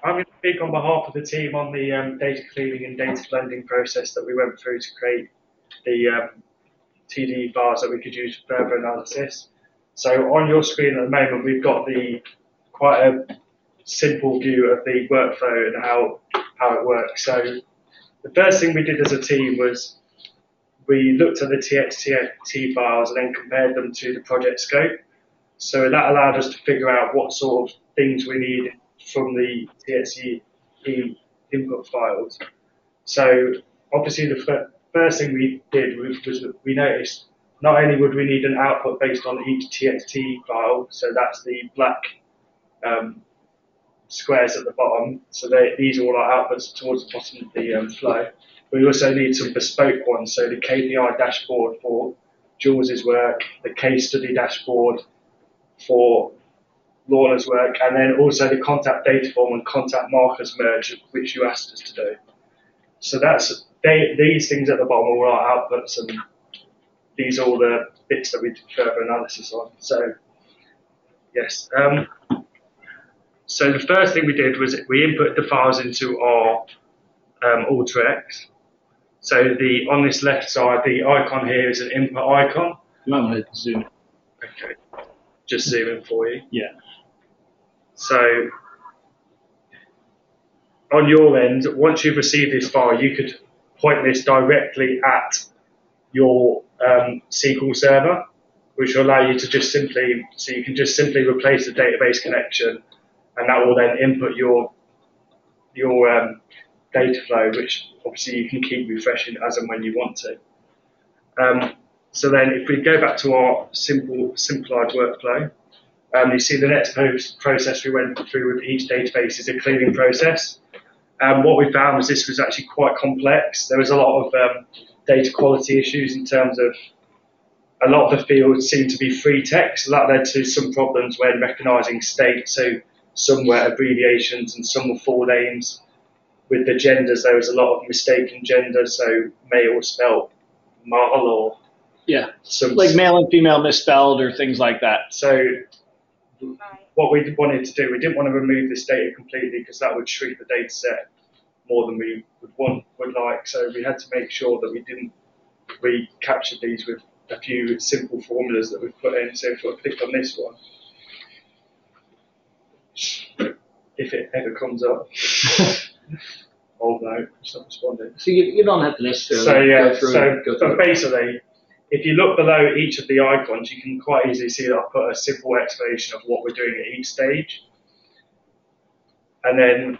I'm going to speak on behalf of the team on the data cleaning and data blending process that we went through to create the TDE files that we could use for further analysis. So on your screen at the moment, we've got quite a simple view of the workflow and how it works. So the first thing we did as a team was we looked at the TXT files and then compared them to the project scope. So that allowed us to figure out what sort of things we needed from the TXT input files. So obviously the first thing we did was we noticed not only would we need an output based on each TXT file, so that's the black squares at the bottom, so these are all our outputs towards the bottom of the flow. We also need some bespoke ones, so the KPI dashboard for Jules's work, the case study dashboard for Lorna's work, and then also the contact data form and contact markers merge, which you asked us to do. So these things at the bottom are all our outputs, and these are all the bits that we did further analysis on. So yes. So the first thing we did was we input the files into our AlterX. So on this left side, the icon here is an input icon. You might want to zoom in. Okay, just zoom in for you. Yeah. So on your end, once you've received this file, you could point this directly at your SQL server, which will allow you to just simply, so you can just simply replace the database connection, and that will then input your data flow, which obviously you can keep refreshing as and when you want to. So then if we go back to our simplified workflow, you see the next process we went through with each database is a cleaning process. What we found was this was actually quite complex. There was a lot of data quality issues in terms of a lot of the fields seemed to be free text, so that led to some problems when recognising state. So some were abbreviations and some were full names. With the genders, there was a lot of mistaken gender, so male spelled male or like male and female misspelled or things like that. So what we wanted to do, we didn't want to remove this data completely because that would shrink the data set more than we would like. So we had to make sure that we captured these with a few simple formulas that we've put in. So if I click on this one, if it ever comes up. Oh no, it's not responding. So you don't have to necessarily go through. So basically, if you look below each of the icons, you can quite easily see that I've put a simple explanation of what we're doing at each stage. And then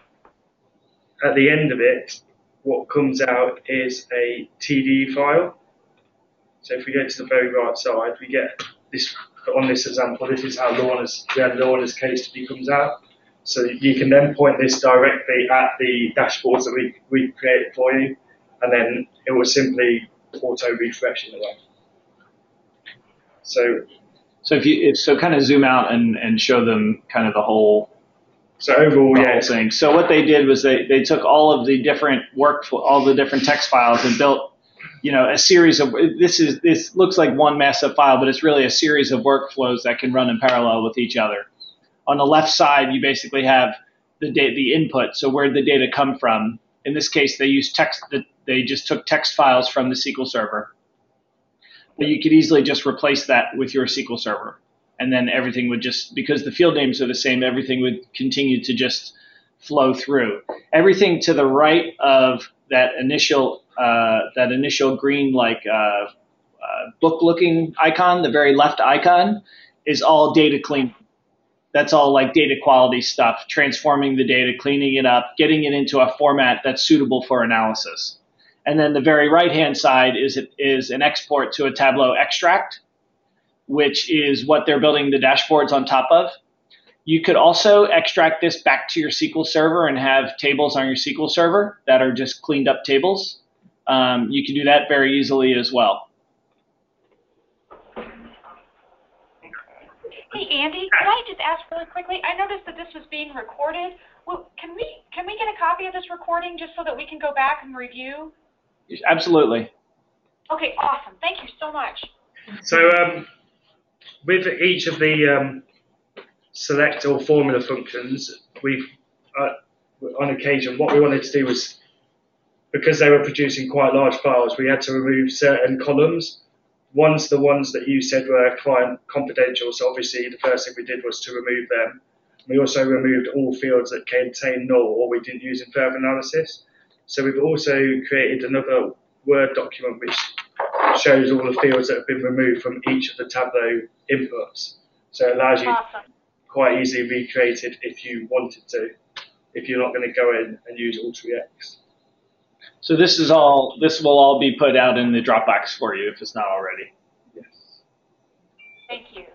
at the end of it, what comes out is a TD file. So if we go to the very right side, we get this, on this example, this is how Lorna's case study comes out. So you can then point this directly at the dashboards that we created for you, and then it will simply auto-refresh in a way. So kind of zoom out and show them kind of the whole. So overall, whole thing. So what they did was they took all of the different all the different text files and built, a series of. This looks like one massive file, but it's really a series of workflows that can run in parallel with each other. On the left side, you basically have the input, so where did the data come from? In this case, they used text. They just took text files from the SQL server. But you could easily just replace that with your SQL server, and then everything would just, because the field names are the same, everything would continue to just flow through. Everything to the right of that initial green book-looking icon, the very left icon, is all data cleaning. That's all like data quality stuff, transforming the data, cleaning it up, getting it into a format that's suitable for analysis. And then the very right-hand side is an export to a Tableau extract, which is what they're building the dashboards on top of. You could also extract this back to your SQL server and have tables on your SQL server that are just cleaned up tables. You can do that very easily as well. Hey, Andy, could I just ask really quickly? I noticed that this was being recorded. Well, can we get a copy of this recording just so that we can go back and review? Absolutely. Okay, awesome. Thank you so much. So with each of the select or formula functions, we've on occasion, what we wanted to do was, because they were producing quite large files, we had to remove certain columns. One's the ones that you said were client confidential, so obviously the first thing we did was to remove them. We also removed all fields that contain null or we didn't use in further analysis. So we've also created another Word document which shows all the fields that have been removed from each of the Tableau inputs. So it allows you to quite easily recreate it if you wanted to, if you're not going to go in and use AlterEX. So this will all be put out in the Dropbox for you if it's not already. Yes. Thank you.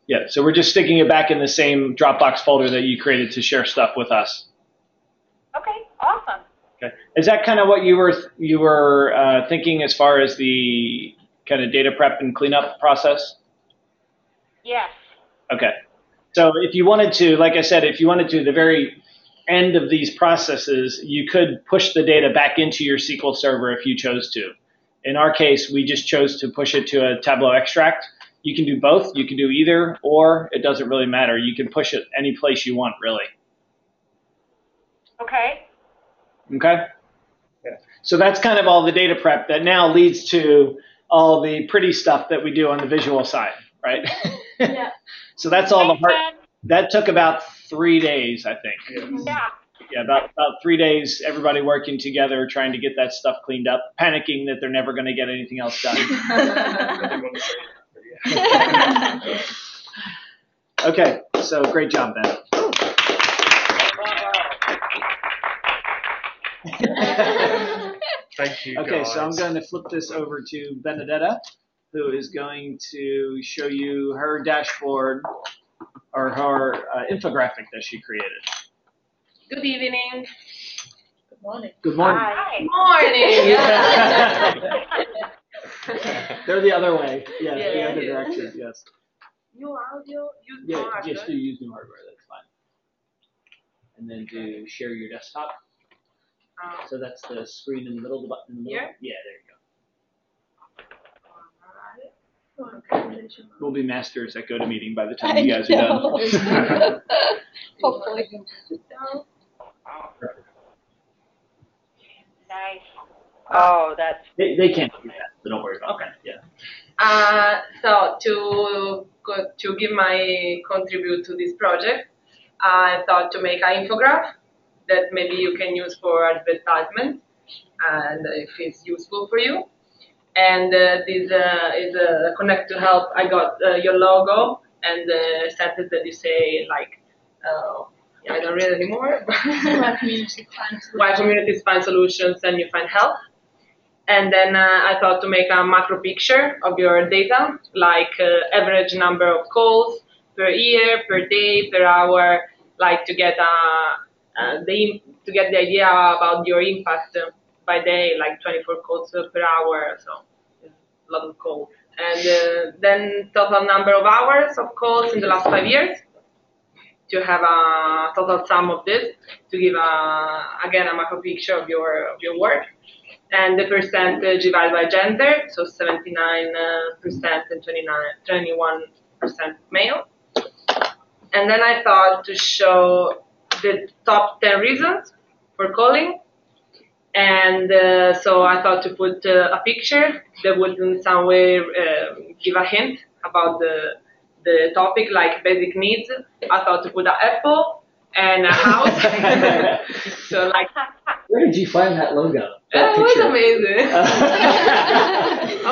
Yeah, so we're just sticking it back in the same Dropbox folder that you created to share stuff with us. Okay, awesome. Okay. Is that kind of what you were thinking as far as the kind of data prep and cleanup process? Yes. Okay. So if you wanted to, like I said, if you wanted to, the very end of these processes, you could push the data back into your SQL server if you chose to. In our case, we just chose to push it to a Tableau extract. You can do both. You can do either, or it doesn't really matter. You can push it any place you want, really. Okay. Okay? Yeah. So that's kind of all the data prep that now leads to all the pretty stuff that we do on the visual side, right? Yeah. So that's all the hard. That took about 3 days, I think. Yeah. Yeah, about 3 days, everybody working together, trying to get that stuff cleaned up, panicking that they're never going to get anything else done. Okay, so great job, Ben. Thank you, Okay, guys. so I'm going to flip this over to Benedetta, who is going to show you her dashboard or her infographic that she created. Good evening. Good morning. Good morning. Hi. Good morning. They're the other way. Yeah, Yeah, the other yeah. direction, yes. New audio, use Yeah, hardware. just do use new hardware, that's fine. And then do share your desktop. So that's the screen in the middle, the button in the middle? Here? Yeah, there you go. Alright. We'll be masters at GoToMeeting by the time you guys are done. Hopefully. Nice. Oh, that's They can't do that, so don't worry about that. Yeah. So to give my contribute to this project, I thought to make an infographic that maybe you can use for advertisement, and if it's useful for you. And this is a Connect2Help. I got your logo and the sentence that you say like, I don't read anymore. Why communities find solutions and you find help. And then I thought to make a macro picture of your data, like average number of calls per year, per day, per hour, like to get the idea about your impact by day, like 24 calls per hour, so it's a lot of calls. And then total number of hours of calls in the last 5 years, to have a total sum of this, to give again a macro picture of your work. And the percentage divided by gender, so 79% and 21% male. And then I thought to show the top 10 reasons for calling. And so I thought to put a picture that would in some way give a hint about the topic, like basic needs. I thought to put an apple and a house. So like. Where did you find that logo? It was amazing. I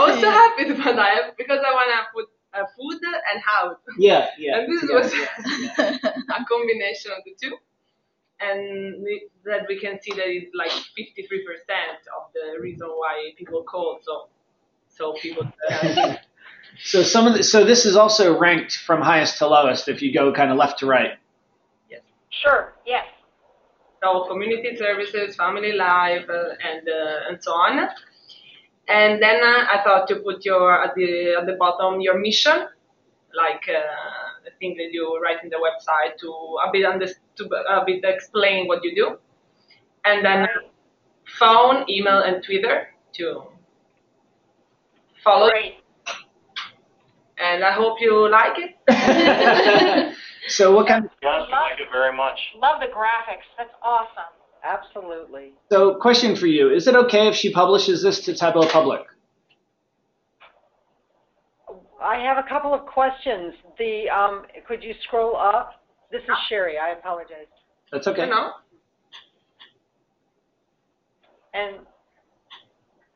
was so happy to find that because I want to put food and house. Yeah. And this was a combination of the two. And that we can see that it's like 53% of the reason why people call. So people. So so this is also ranked from highest to lowest if you go kind of left to right. Yes. Sure. Yes. So community services, family life, and so on. And then I thought to put at the bottom your mission, like the thing that you write in the website to a bit explain what you do, and then phone, email, and Twitter to follow. Great. And I hope you like it. So what kind of, Yes, we like it very much. Love the graphics. That's awesome. Absolutely. so question for you. Is it okay if she publishes this to Tableau Public? I have a couple of questions. Could you scroll up? This is Sherry. I apologize. That's okay. No? And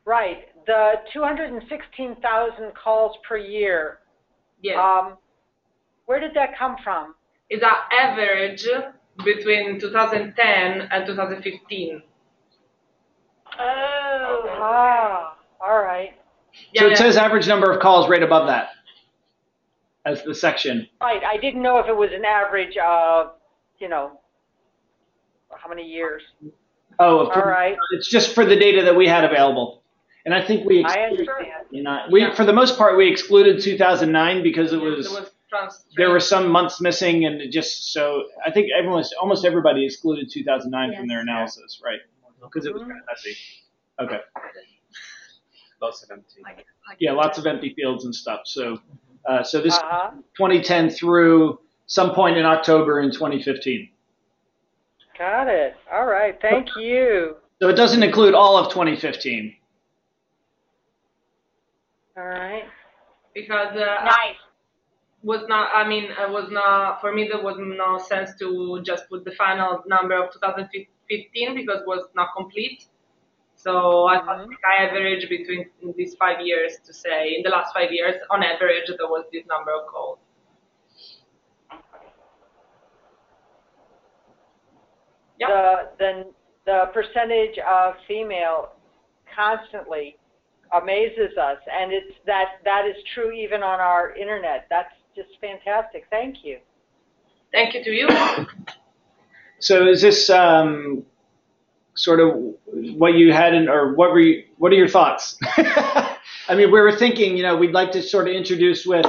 right, the 216,000 calls per year. Yes. Where did that come from? It's an average between 2010 and 2015. Oh. Ah, all right. So Yeah, it says average number of calls right above that as the section. Right. I didn't know if it was an average of, how many years. Oh, All right. It's just for the data that we had available. And I think we I excluded, understand. for the most part, we excluded 2009 because it was, there were some months missing, and it just, so I think almost everybody excluded 2009 from their analysis, right? Because it was kind of messy. Okay. Lots of empty. Yeah, lots of empty fields and stuff. So, so this Uh-huh. 2010 through some point in October in 2015. Got it. All right. Thank you. So it doesn't include all of 2015. All right. because Nice. it was not, for me, there was no sense to just put the final number of 2015 because it was not complete. So I thought I average between these 5 years to say, in the last 5 years, on average, there was this number of calls. Yep. The percentage of female constantly amazes us, and that is true even on our internet. That's just fantastic. Thank you. Thank you to you. So is this sort of what you had or what are your thoughts? I mean, we were thinking, we'd like to sort of introduce with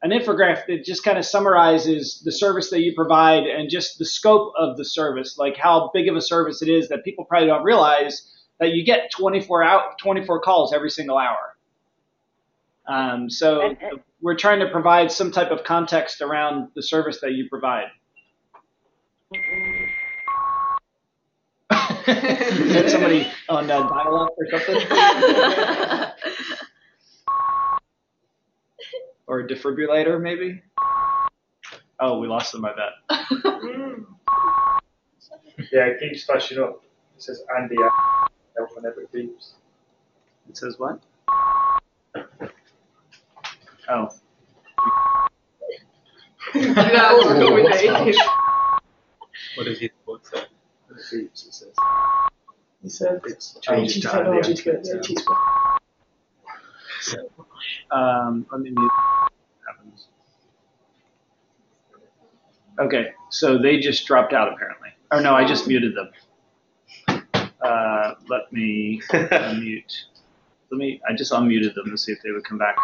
an infographic that just kind of summarizes the service that you provide and just the scope of the service, like how big of a service it is that people probably don't realize that you get 24 calls every single hour. So we're trying to provide some type of context around the service that you provide. Is somebody on dial-up or something? Or a defibrillator, maybe? Oh, we lost them, I bet. Yeah, it keeps flashing up. It says Andy whenever it beeps. It says what? Oh. What is it? What's that? When it beeps, it says. He said It's IT changed to Andy. technology to get the IT squad. Let me mute. Happens. Okay, so they just dropped out apparently. Oh no, I just muted them. Let me unmute. I just unmuted them to see if they would come back.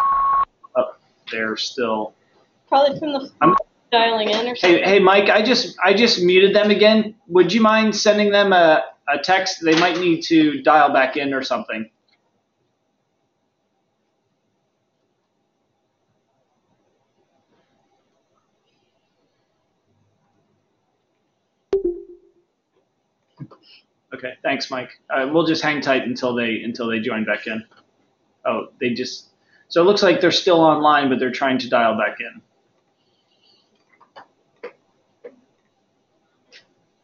Oh, they're still. Probably from the dialing in or something. Hey, Mike, I just muted them again. Would you mind sending them a text? They might need to dial back in or something. Okay, thanks, Mike. We'll just hang tight until they join back in. Oh, so it looks like they're still online, but they're trying to dial back in.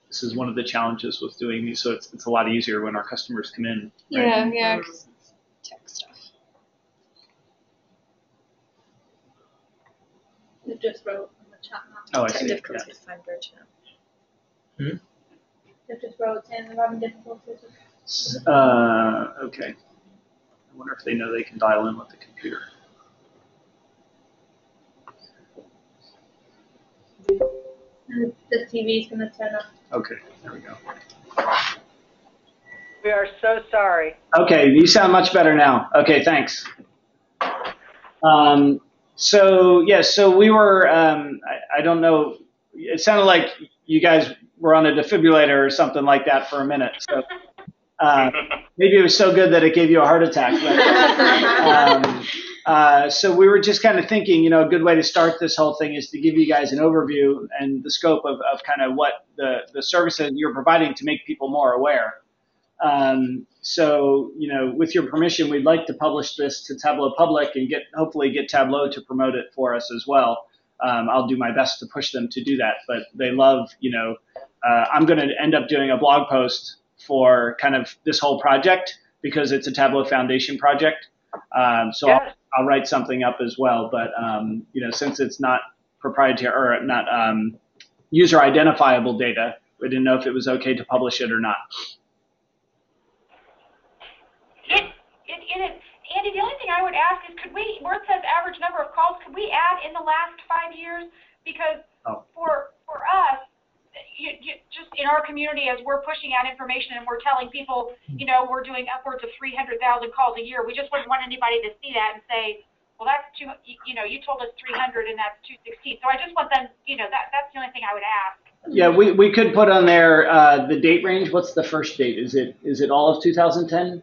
This is one of the challenges with doing these, so it's a lot easier when our customers come in. Right? Yeah, 'cause it's tech stuff. They just wrote in the chat now. Oh, I see. Difficulty Yeah. to find bridge now. They just wrote saying they're having difficulties. Okay. I wonder if they know they can dial in with the computer. The TV is going to turn off. Okay, there we go. We are so sorry. Okay, you sound much better now. Okay, thanks. So we were, I don't know, it sounded like you guys were on a defibrillator or something like that for a minute. So maybe it was so good that it gave you a heart attack. So we were just kind of thinking, a good way to start this whole thing is to give you guys an overview and the scope of kind of what the services you're providing to make people more aware. So, with your permission, we'd like to publish this to Tableau Public and hopefully get Tableau to promote it for us as well. I'll do my best to push them to do that, but they love, I'm going to end up doing a blog post for kind of this whole project because it's a Tableau Foundation project. So Yes. I'll write something up as well, but, since it's not proprietary or not user identifiable data, we didn't know if it was okay to publish it or not. Andy, the only thing I would ask is, where it says average number of calls, could we add in the last 5 years? Because for us, just in our community, as we're pushing out information and we're telling people, we're doing upwards of 300,000 calls a year, we just wouldn't want anybody to see that and say, well, that's you told us 300 and that's 216. So I just want them, that's the only thing I would ask. Yeah, we could put on there the date range. What's the first date? Is it all of 2010?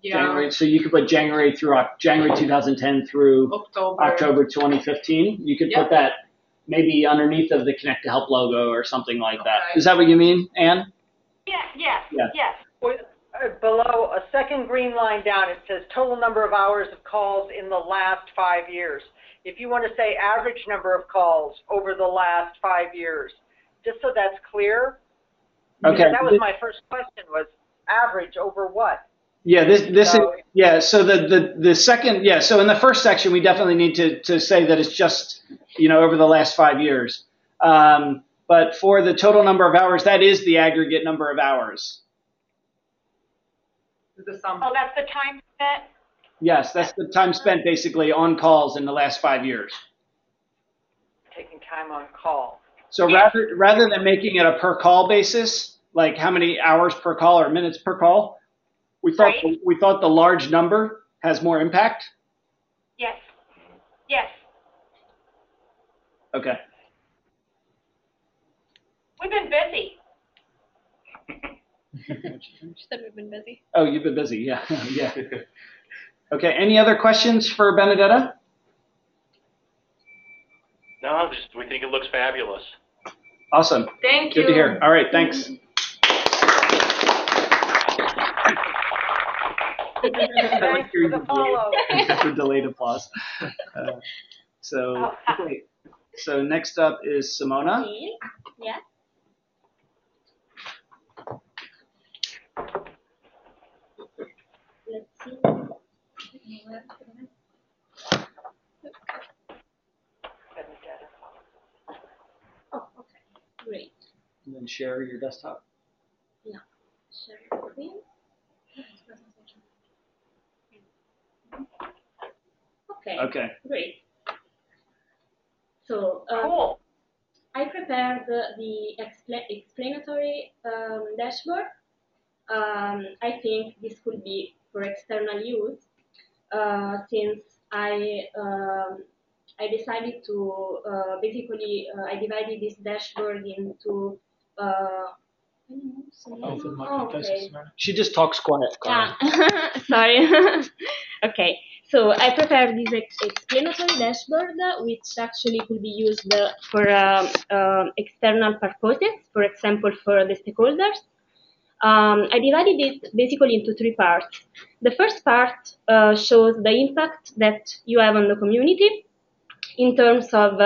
Yeah. January. So you could put January 2010 through October 2015. You could put that maybe underneath of the Connect2Help logo or something like that. Is that what you mean, Anne? Yes. Below, a second green line down, it says total number of hours of calls in the last 5 years. If you want to say average number of calls over the last 5 years, just so that's clear. Okay. That was my first question, was average over what? Yeah, so the second, so in the first section, we definitely need to say that it's just, over the last 5 years. But for the total number of hours, that is the aggregate number of hours. The sum. Oh, that's the time spent? Yes, that's the time spent basically on calls in the last 5 years. Taking time on call. So rather than making it a per call basis, like how many hours per call or minutes per call, we thought the large number has more impact. Yes. Okay. We've been busy. She said we've been busy. Oh, you've been busy. Yeah. Yeah. Okay. Any other questions for Benedetta? No, we think it looks fabulous. Awesome. Thank you. Good to hear. All right. Thanks. Thanks for the follow. For delayed applause. So next up is Simona. Yeah. Let's see. Oh, okay. Great. And then share your desktop. Yeah. Share the screen. Okay. Great. So Cool. I prepared the explanatory dashboard. I think this could be for external use since I decided to I divided this dashboard into okay. She just talks quiet. Sorry. Okay. So I prepared this explanatory dashboard, which actually could be used for external purposes, for example, for the stakeholders. I divided it basically into 3 parts. The first part shows the impact that you have on the community in terms of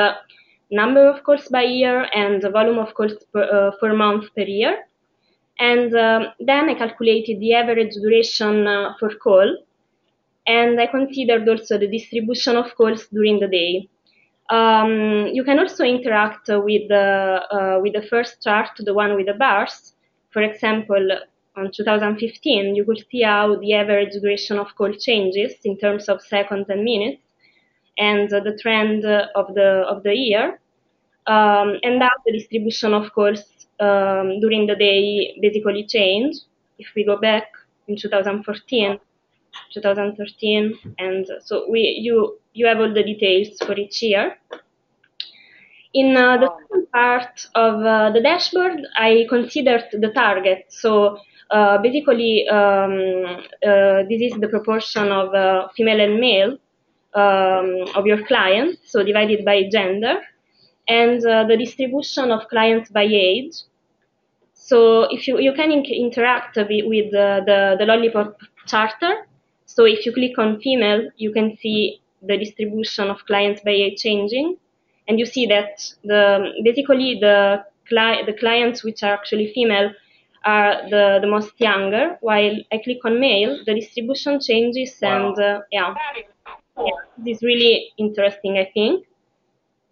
number of calls by year and the volume of calls per month per year. And then I calculated the average duration for call. And I considered also the distribution of calls during the day. You can also interact with the first chart, the one with the bars. For example, on 2015, you could see how the average duration of call changes in terms of seconds and minutes, and the trend of the year, and how the distribution of calls during the day basically changed. If we go back in 2014, 2013, and so you have all the details for each year. In the second part of the dashboard, I considered the target. So basically, this is the proportion of female and male of your clients, so divided by gender, and the distribution of clients by age. So if you can interact with the Lollipop charter. So if you click on female, you can see the distribution of clients by age changing, and you see that basically the clients which are actually female are the most younger, while I click on male, the distribution changes. Wow. And yeah, this is really interesting, I think.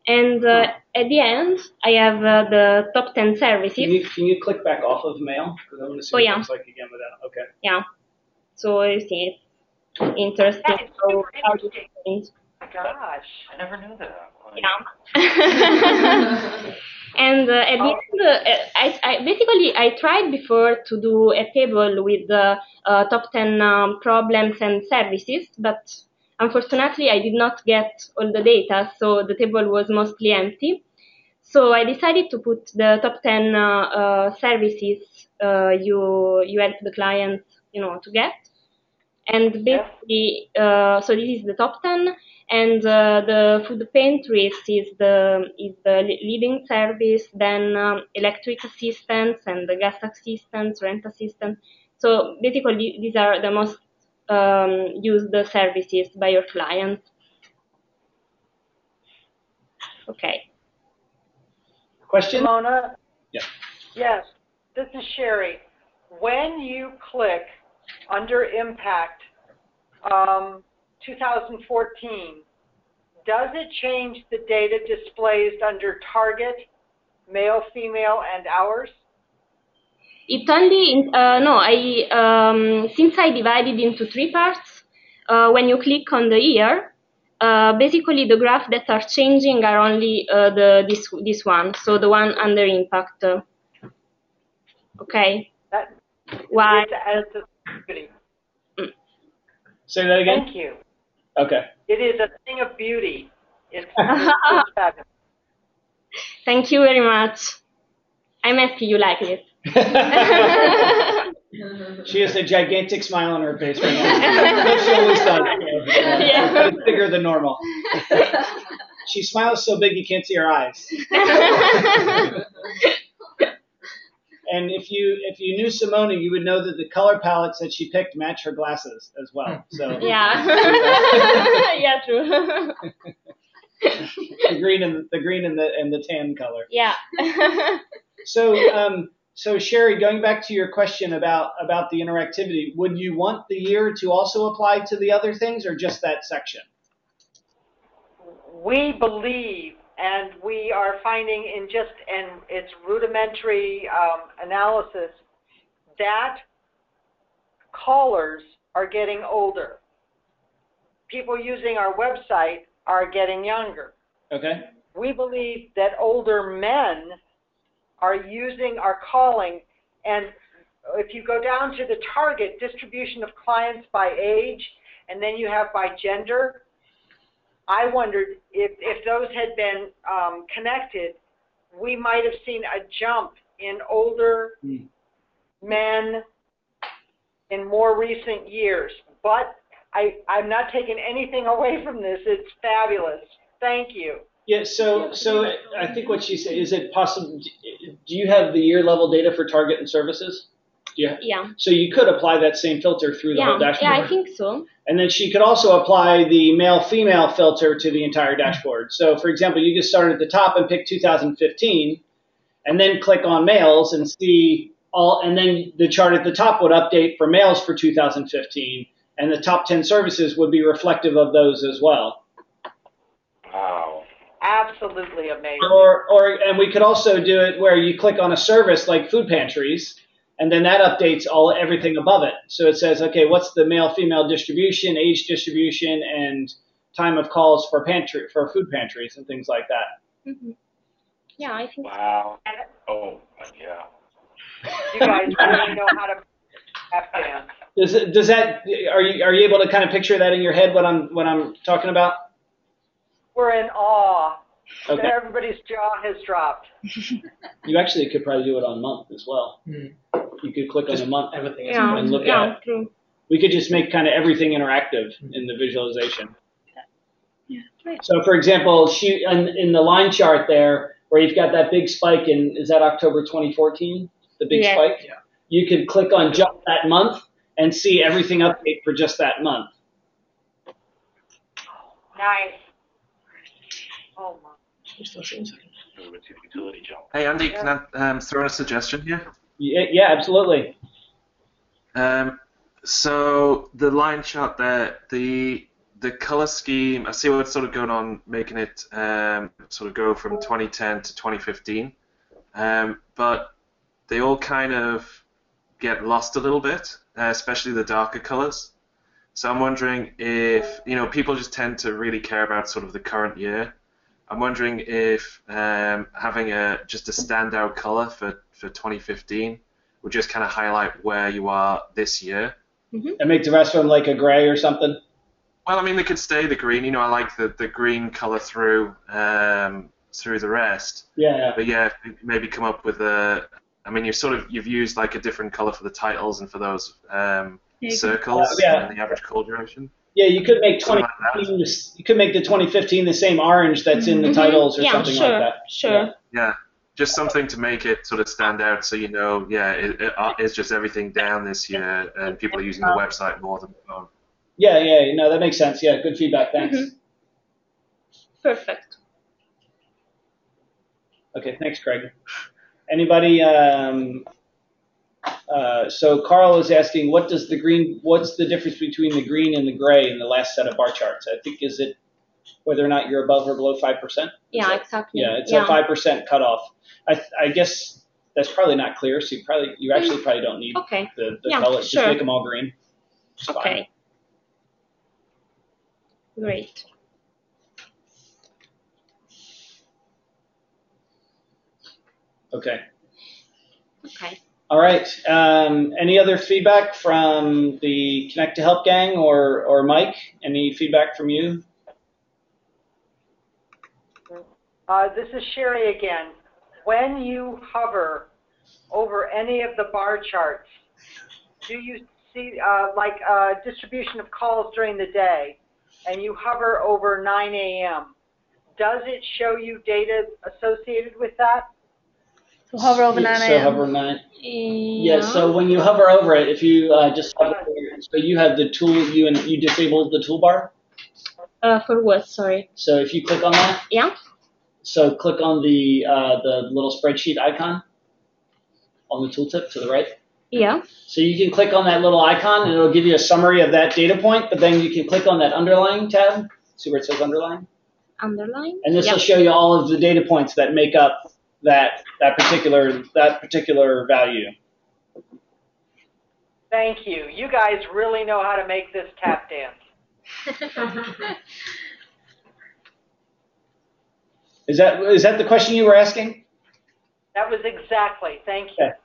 And at the end, I have the top 10 services. Can you click back off of mail? Because I want to see what it looks like again with that. Okay. Yeah. So you see, it's interesting. That is super interesting. Oh my gosh. I never knew that. Yeah. And at the end, I tried before to do a table with the top 10 problems and services, but unfortunately I did not get all the data, so the table was mostly empty. So I decided to put the top 10 services you help the client, to get. And basically, so this is the top 10, and the food pantries is the leading service. Then electric assistance and the gas assistance, rent assistance. So basically, these are the most used services by your clients. Okay. Question? Mona? Yeah. Yes, this is Sherry. When you click under impact 2014, does it change the data displayed under target, male, female, and hours? It only, no, since I divided into 3 parts, when you click on the year, basically the graph that are changing are only this one, so the one under impact. Okay. Why? It's a beauty. Say that again? Thank you. Okay. It is a thing of beauty. It's fabulous. Thank you very much. I'm happy you like it. She has a gigantic smile on her face right now. She always does. Yeah. It's bigger than normal. She smiles so big you can't see her eyes. And if you knew Simona, you would know that the color palettes that she picked match her glasses as well. So yeah, yeah, true. the green and the tan color. Yeah. So Sherry, going back to your question about the interactivity, would you want the year to also apply to the other things or just that section? We believe, and we are finding in its rudimentary analysis, that callers are getting older. People using our website are getting younger. Okay. We believe that older men are calling, and if you go down to the target distribution of clients by age, and then you have by gender, I wondered if those had been connected, we might have seen a jump in older men in more recent years. But I'm not taking anything away from this. It's fabulous. Thank you. Yeah, so I think what she said, is it possible, do you have the year level data for target and services? Yeah. Yeah. So you could apply that same filter through the whole dashboard. Yeah, I think so. And then she could also apply the male-female filter to the entire dashboard. So for example, you just start at the top and pick 2015, and then click on males and see all, and then the chart at the top would update for males for 2015, and the top 10 services would be reflective of those as well. Wow. Absolutely amazing. And we could also do it where you click on a service like food pantries, and then that updates everything above it. So it says, okay, what's the male-female distribution, age distribution, and time of calls for food pantries and things like that. Mm-hmm. Yeah, I think. Wow. Oh, yeah. You guys really know how to tap dance. Does that? Are you able to kind of picture that in your head? What I'm talking about? We're in awe. Okay. Everybody's jaw has dropped. You actually could probably do it on month as well. Mm. You could click on a month everything and look at it. True. We could just make kind of everything interactive in the visualization. Yeah, great. So, for example, in the line chart there, where you've got that big spike is that October 2014? The big spike? Yeah. You could click on just that month and see everything update for just that month. Nice. Oh my. Utility jump. Hey, Andy, can I throw in a suggestion here? Yeah, absolutely. So the line chart there, the color scheme, I see what's sort of going on, making it sort of go from 2010 to 2015, but they all kind of get lost a little bit, especially the darker colors. So I'm wondering if, people just tend to really care about sort of the current year. I'm wondering if having just a standout color for 2015 would just kind of highlight where you are this year. Mm-hmm. And make the rest of them like a gray or something? Well, I mean, they could stay the green. I like the green color through the rest. Yeah. But yeah, maybe come up with you've used like a different color for the titles and for those circles and the average call duration. Yeah, you could make 2015. You could make the 2015 the same orange that's in the titles or something like that. Sure. Yeah, just something to make it sort of stand out, so it's just everything down this year, and people are using the website more than the phone. Yeah, that makes sense. Yeah, good feedback. Thanks. Mm-hmm. Perfect. Okay, thanks, Craig. Anybody? So Carl is asking, what's the difference between the green and the gray in the last set of bar charts? I think, is it whether or not you're above or below 5%? Yeah, exactly. Yeah, it's a 5% cutoff. I guess that's probably not clear, so you actually probably don't need the color. Just make them all green. It's okay. fine. Great. Okay. Okay. All right. Any other feedback from the Connect2Help gang or Mike? Any feedback from you? This is Sherry again. When you hover over any of the bar charts, do you see distribution of calls during the day, and you hover over 9 a.m., does it show you data associated with that? So hover over 9 a.m. So hover 9. Yeah. So when you hover over it, if you just hover over it, so you have the tool, you disabled the toolbar? For what? Sorry. So if you click on that? Yeah. So click on the little spreadsheet icon on the tooltip to the right. Yeah. So you can click on that little icon, and it'll give you a summary of that data point, but then you can click on that underline tab. See where it says underline? Underline. And this will show you all of the data points that make up that particular value. Thank you. You guys really know how to make this tap dance. Is that the question you were asking? That was exactly. Thank you. Okay.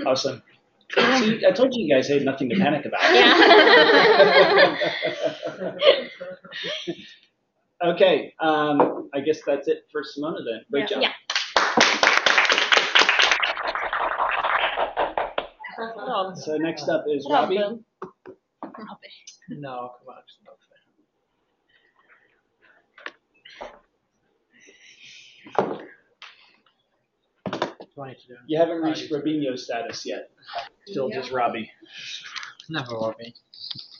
Awesome. See, I told you guys had nothing to panic about. Yeah. Okay. I guess that's it for Simona then. Great job. Yeah. So next up is Robbie. Robbie. No, come on. You haven't reached Robinho status yet. Still just Robbie. Never Robbie.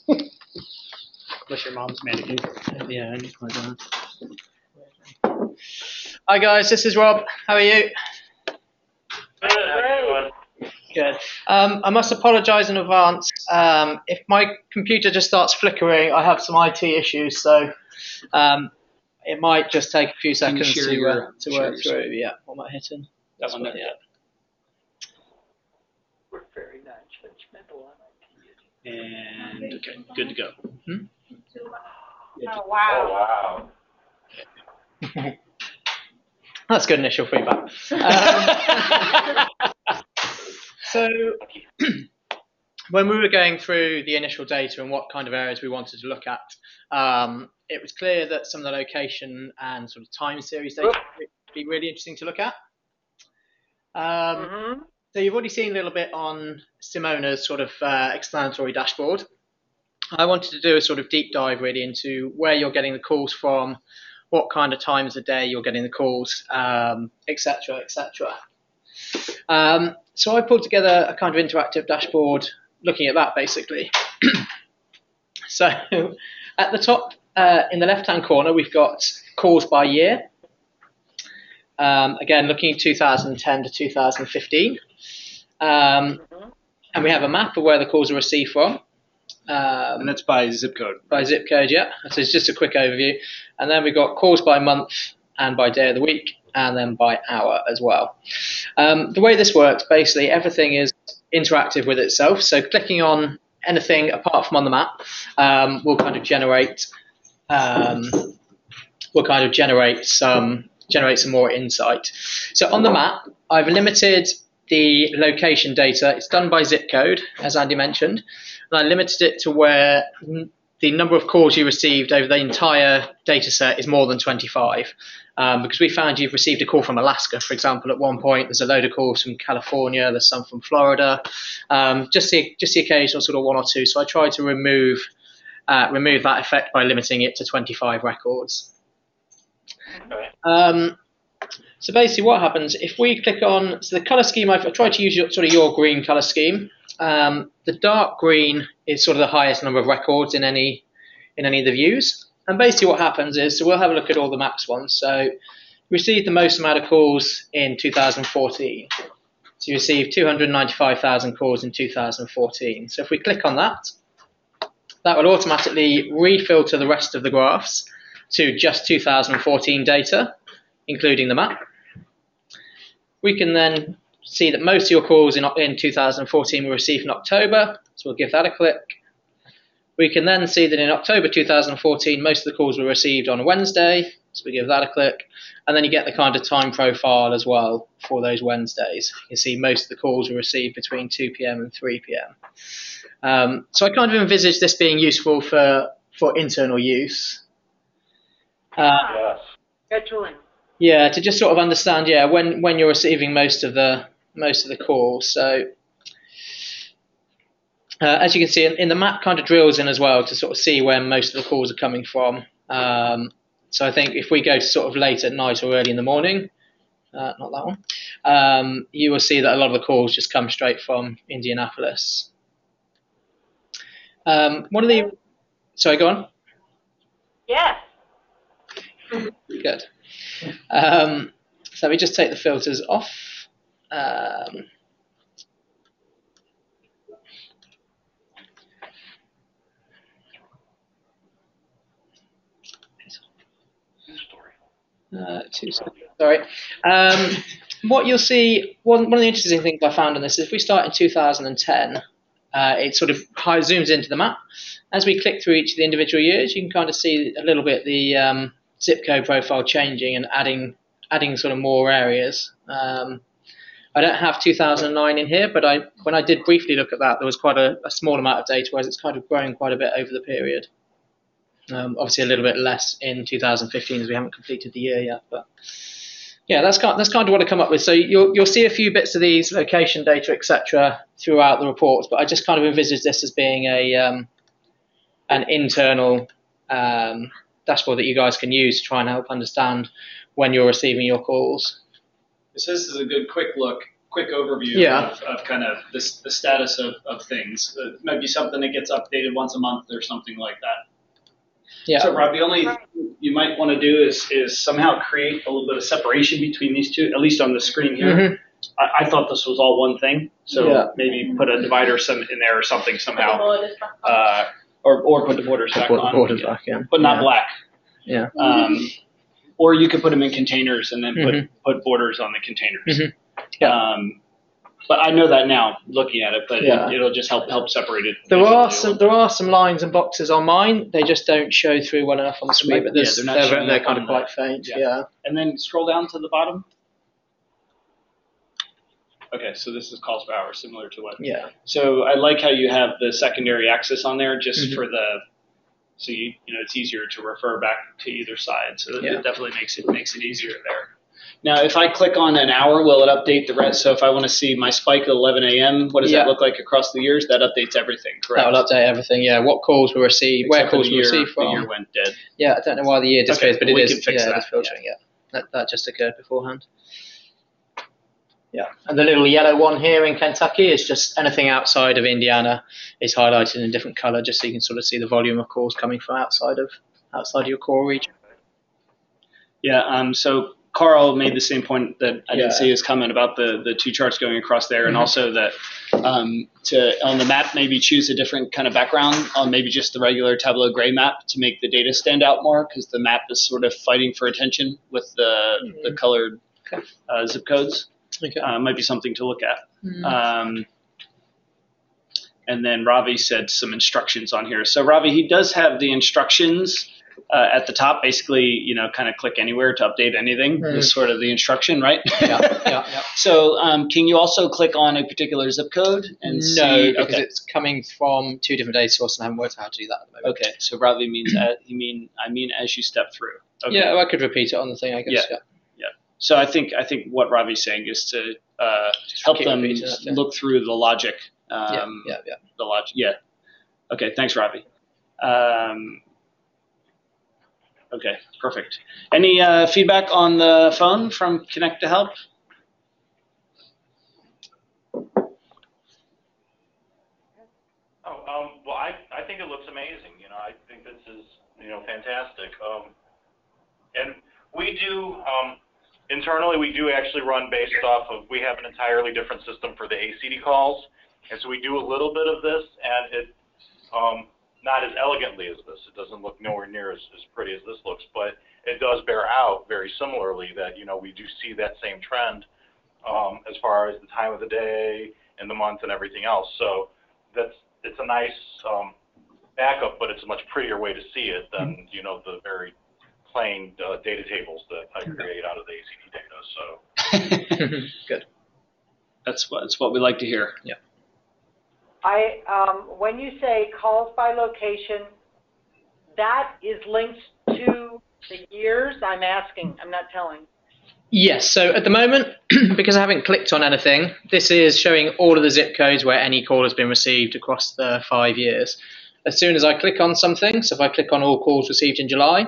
Unless your mom's mannequin. Yeah, I need my dad. Hi guys, this is Rob. How are you? Good. I must apologise in advance. If my computer just starts flickering, I have some IT issues, so it might just take a few seconds to work through. Yeah, what am I hitting? That one there. Yeah. We're very non-judgmental on IT. And okay, good to go. Oh, wow. Oh, wow. That's good initial feedback. So when we were going through the initial data and what kind of areas we wanted to look at, it was clear that some of the location and sort of time series data would be really interesting to look at. So you've already seen a little bit on Simona's sort of explanatory dashboard. I wanted to do a sort of deep dive really into where you're getting the calls from, what kind of times a day you're getting the calls, etc., etc. So I pulled together a kind of interactive dashboard looking at that basically. So at the top in the left-hand corner, we've got calls by year. Again, looking at 2010 to 2015. And we have a map of where the calls are received from. And that's by zip code. By zip code, yeah. So it's just a quick overview. And then we've got calls by month and by day of the week, and then by hour as well. The way this works, basically, everything is interactive with itself. So clicking on anything apart from on the map will kind of generate some more insight. So on the map, I've limited the location data. It's done by zip code, as Andy mentioned, and I limited it to where the number of calls you received over the entire data set is more than 25. Because we found you've received a call from Alaska, for example, at one point. There's a load of calls from California. There's some from Florida. Just the occasional sort of one or two. So I tried to remove that effect by limiting it to 25 records. So basically what happens if we click on, so the color scheme, I've tried to use sort of your green color scheme. The dark green is sort of the highest number of records in any of the views. And basically what happens is, so we'll have a look at all the maps ones. So we received the most amount of calls in 2014. So you received 295,000 calls in 2014. So if we click on that, that will automatically refilter the rest of the graphs to just 2014 data, including the map. We can then see that most of your calls in 2014 were received in October, so we'll give that a click. We can then see that in October 2014, most of the calls were received on a Wednesday, so we give that a click. And then you get the kind of time profile as well for those Wednesdays. You can see most of the calls were received between 2 p.m. and 3 p.m. So I kind of envisage this being useful for internal use. Scheduling. Yeah, to just sort of understand, when you're receiving most of the calls. So as you can see, in the map kind of drills in as well to sort of see where most of the calls are coming from. So I think if we go to sort of late at night or early in the morning, not that one, you will see that a lot of the calls just come straight from Indianapolis. Sorry, go on. Yes. Good. So let me just take the filters off. Sorry. What you'll see, one of the interesting things I found on this is if we start in 2010, it sort of zooms into the map. As we click through each of the individual years, you can kind of see a little bit the zip code profile changing and adding sort of more areas. I don't have 2009 in here, but when I did briefly look at that, there was quite a small amount of data, whereas it's kind of growing quite a bit over the period. Obviously a little bit less in 2015 as we haven't completed the year yet, but yeah, that's kind of what I come up with. So you'll see a few bits of these location data, etc., throughout the reports, but I just kind of envisage this as being an internal dashboard that you guys can use to try and help understand when you're receiving your calls. So this is a good quick overview of kind of the status of things. It might be something that gets updated once a month or something like that. Yeah. So Rob, the only thing you might want to do is somehow create a little bit of separation between these two, at least on the screen here. Mm-hmm. I thought this was all one thing, so maybe put a divider in there or something somehow, or put the borders back on, but not black. Yeah. Or you could put them in containers and then put borders on the containers. Mm-hmm. Yeah. But I know that now, looking at it, but it'll just help separate it. There are some lines and boxes on mine. They just don't show through well enough on the screen, but they're kind of quite faint. Yeah. And then scroll down to the bottom. Okay, so this is calls per hour, similar to what. Yeah. So I like how you have the secondary axis on there, just for so it's easier to refer back to either side. So it definitely makes it easier there. Now, if I click on an hour, will it update the rest? So if I want to see my spike at 11 a.m., what does that look like across the years? That updates everything, correct? That will update everything, yeah. What calls were received, Except where calls were received from. The year went dead. Yeah, I don't know why the year disappears, but it we is. Can fix yeah, that. It's filtering, That just occurred beforehand. Yeah, and the little yellow one here in Kentucky is just anything outside of Indiana is highlighted in a different color, just so you can sort of see the volume of calls coming from outside of your core region. Yeah, so Carl made the same point that I didn't see his comment about the two charts going across there, and also that to on the map maybe choose a different kind of background on maybe just the regular Tableau gray map to make the data stand out more, because the map is sort of fighting for attention with the colored zip codes. Okay. Might be something to look at. And then Ravi said some instructions on here. So Ravi, he does have the instructions at the top. Basically, kind of click anywhere to update anything is sort of the instruction, right? Yeah. So can you also click on a particular zip code and see? No, because it's coming from two different data sources and I haven't worked out how to do that at the moment. Okay, so Ravi means I mean as you step through. Okay. Yeah, I could repeat it on the thing, I guess. Yeah. So I think what Ravi's saying is to help them look through the logic. The logic. Yeah. Okay. Thanks, Ravi. Okay. Perfect. Any feedback on the phone from Connect2Help? Well, I think it looks amazing. I think this is fantastic. And we do. Internally, we do actually run based off of, we have an entirely different system for the ACD calls, and so we do a little bit of this, and it's not as elegantly as this. It doesn't look nowhere near as pretty as this looks, but it does bear out very similarly that, we do see that same trend as far as the time of the day and the month and everything else. So it's a nice backup, but it's a much prettier way to see it than, the very plain data tables that I create out of the ACD data. So good. That's what we like to hear. Yeah. When you say calls by location, that is linked to the years. I'm asking. I'm not telling. Yes. So at the moment, because I haven't clicked on anything, this is showing all of the zip codes where any call has been received across the 5 years. As soon as I click on something, so if I click on all calls received in July,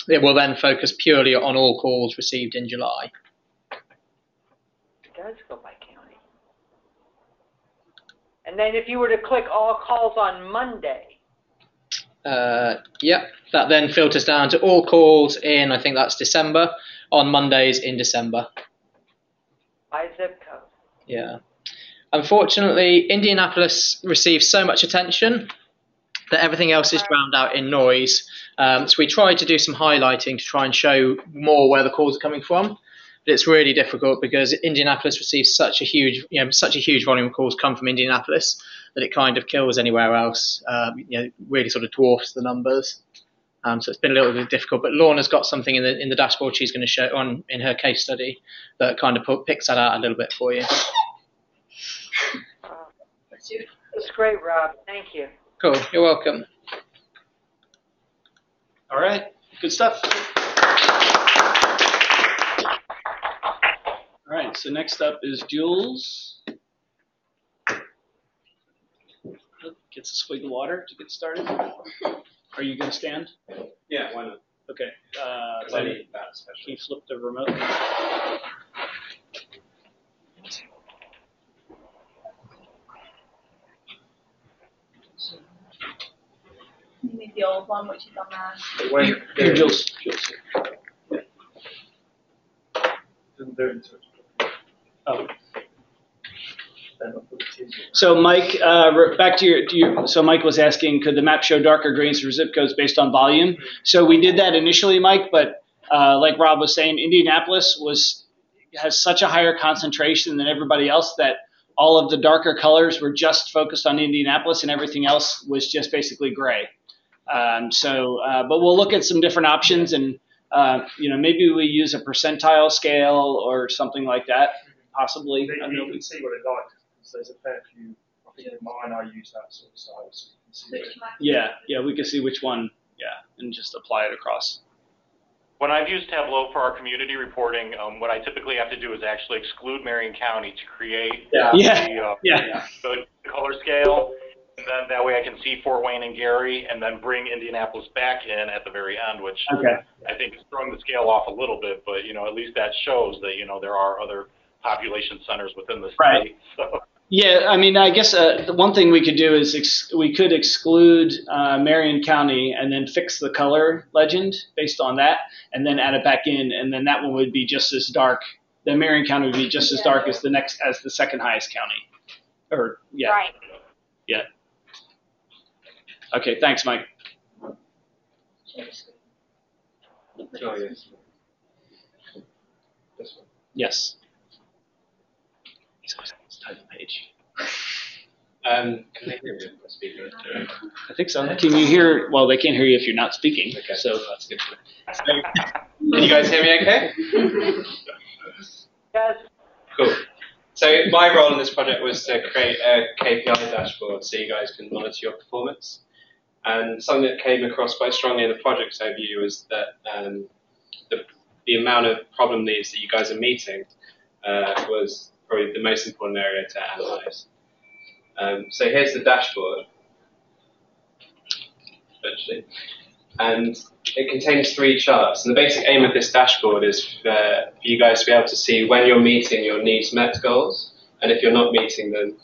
it will then focus purely on all calls received in July. It does go by county. And then if you were to click all calls on Monday. That then filters down to all calls in, I think that's December, on Mondays in December. By zip code. Yeah. Unfortunately, Indianapolis receives so much attention that everything else is drowned out in noise. So we tried to do some highlighting to try and show more where the calls are coming from, but it's really difficult because Indianapolis receives such a huge volume of calls come from Indianapolis that it kind of kills anywhere else. Really sort of dwarfs the numbers. So it's been a little bit difficult. But Lorna's got something in the dashboard she's going to show on in her case study that kind of picks that out a little bit for you. That's great, Rob. Thank you. Cool. You're welcome. All right. Good stuff. All right. So next up is Jules. Gets a swig of water to get started. Are you going to stand? Yeah, why not? Okay. Can you flip the remote? With the old one, which is on there. Here, Jules. Oh. So Mike, back to your. So Mike was asking, could the map show darker greens for zip codes based on volume? So we did that initially, Mike, but like Rob was saying, Indianapolis has such a higher concentration than everybody else that all of the darker colors were just focused on Indianapolis, and everything else was just basically gray. But we'll look at some different options, and maybe we use a percentile scale or something like that, possibly. You can see what it likes. There's a fair few. I think in mine I use that sort of style. So we can see which one, and just apply it across. when I've used Tableau for our community reporting, what I typically have to do is actually exclude Marion County to create the color scale. And then that way I can see Fort Wayne and Gary, and then bring Indianapolis back in at the very end, which I think is throwing the scale off a little bit, but at least that shows that there are other population centers within the state. Right. So. Yeah, I mean, I guess the one thing we could do is we could exclude Marion County and then fix the color legend based on that, and then add it back in, and then that one would be just as dark. Then Marion County would be just as dark as the second highest county. Right. Yeah. Okay, thanks, Mike. Oh, yes. This one. Yes. He's always on this title page. Can they hear me if I'm speaking? I think so. Can you hear? Well, they can't hear you if you're not speaking. Okay, so that's good. Can you guys hear me okay? Yes. Cool. So my role in this project was to create a KPI dashboard so you guys can monitor your performance. And something that came across quite strongly in the project overview was that the amount of problem needs that you guys are meeting was probably the most important area to analyze. So here's the dashboard, virtually. And it contains 3 charts. And the basic aim of this dashboard is for you guys to be able to see when you're meeting your needs met goals, and if you're not meeting them,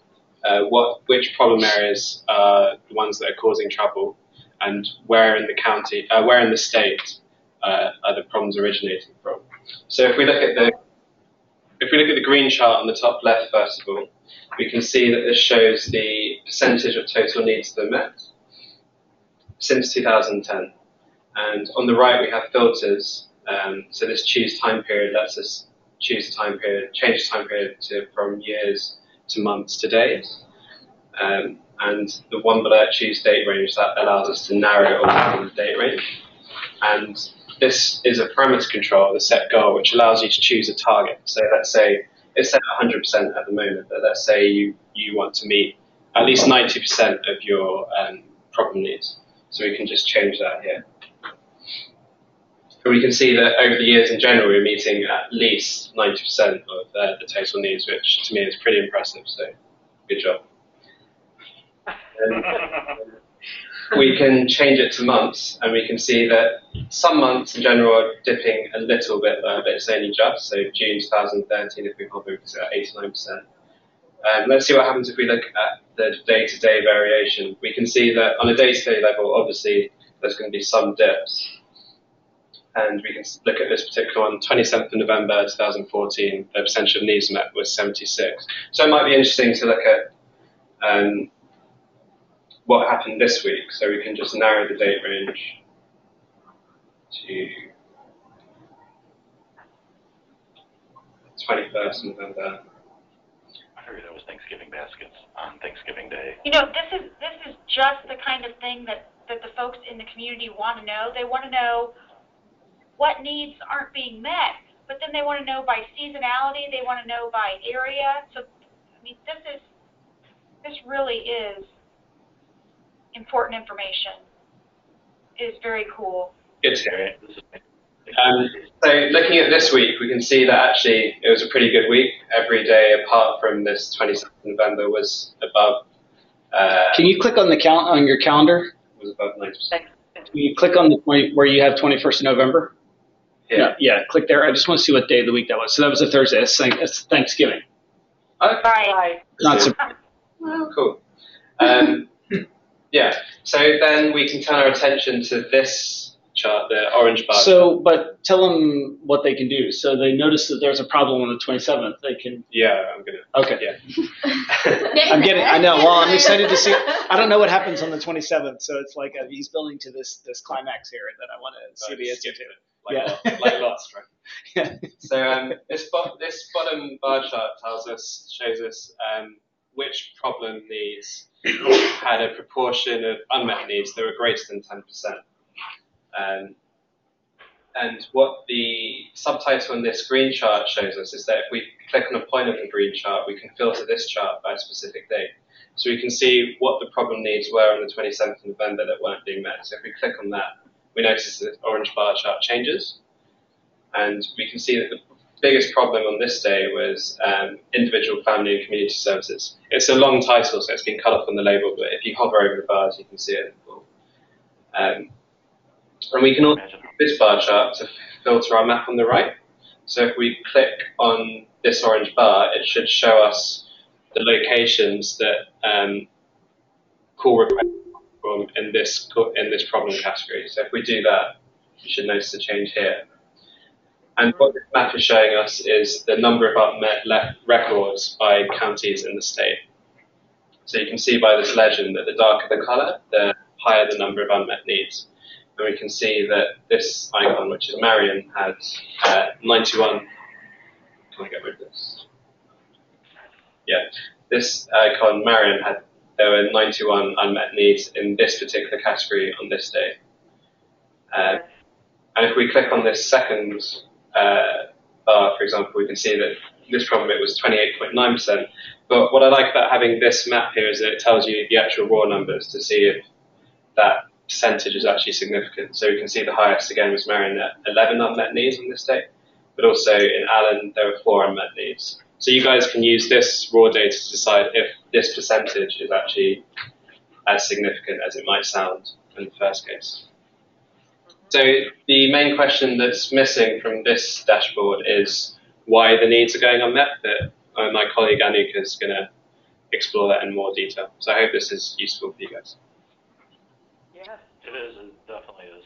which problem areas are the ones that are causing trouble, and where in the county, where in the state are the problems originating from. So if we look at the green chart on the top left, first of all, we can see that this shows the percentage of total needs that are met since 2010. And on the right, we have filters. So this choose time period lets us choose the time period, change the time period from years to months to days. And the one below choose date range, that allows us to narrow it all within the date range. And this is a parameter control, the set goal, which allows you to choose a target. So let's say it's set at 100% at the moment, but let's say you want to meet at least 90% of your problem needs. So we can just change that here. But we can see that over the years in general, we're meeting at least 90% of the total needs, which to me is pretty impressive. So good job. We can change it to months, and we can see that some months in general are dipping a little bit lower, but it's only just. So June 2013, if we hover, it's at 89%. Let's see what happens if we look at the day-to-day variation. We can see that on a day-to-day level, obviously, there's going to be some dips. And we can look at this particular one, 27th of November 2014, the percentage of needs met was 76. So it might be interesting to look at what happened this week. So we can just narrow the date range to 21st November. I figured that was Thanksgiving baskets on Thanksgiving Day. This is just the kind of thing that the folks in the community want to know. They want to know what needs aren't being met, but then they want to know by seasonality, they want to know by area. So, I mean, this really is important information. It is very cool. Good to hear. So looking at this week, we can see that actually it was a pretty good week. Every day apart from this 27th of November was above. Can you click on on your calendar? Was above 90%. Can you click on the point where you have 21st of November? Yeah. Yeah, click there. I just want to see what day of the week that was. So that was a Thursday. That's Thanksgiving. Okay. Right. Not so. Cool. Yeah. So then we can turn our attention to this chart, the orange bar. So, but tell them what they can do. So they notice that there's a problem on the 27th. They can. Yeah, I'm gonna. Okay. Yeah. I'm getting. I know. Well, I'm excited to see. I don't know what happens on the 27th, so it's like he's building to this climax here that I want to see the answer to. Like lots, right? Yeah. So this bottom bar chart shows us which problem needs had a proportion of unmet needs that were greater than 10%. And what the subtitle in this green chart shows us is that if we click on a point of the green chart, we can filter this chart by a specific date. So we can see what the problem needs were on the 27th of November that weren't being met. So if we click on that, we notice that the orange bar chart changes. And we can see that the biggest problem on this day was individual family and community services. It's a long title, so it's been cut off on the label, but if you hover over the bars, you can see it. And we can also use this bar chart to filter our map on the right. So if we click on this orange bar, it should show us the locations that call requests from in this problem category. So if we do that, you should notice a change here. And what this map is showing us is the number of unmet records by counties in the state. So you can see by this legend that the darker the colour, the higher the number of unmet needs. And we can see that this icon, which is Marion, had 91. Can I get rid of this? Yeah, this icon, Marion, there were 91 unmet needs in this particular category on this day. And if we click on this second bar, for example, we can see that this problem it was 28.9%. But what I like about having this map here is that it tells you the actual raw numbers to see if that percentage is actually significant. So we can see the highest again was Marion at 11 unmet needs on this day, but also in Allen there were 4 unmet needs. So you guys can use this raw data to decide if this percentage is actually as significant as it might sound in the first case. So the main question that's missing from this dashboard is why the needs are going unmet, but my colleague Anika is going to explore that in more detail. So I hope this is useful for you guys. Yeah. It is. It definitely is.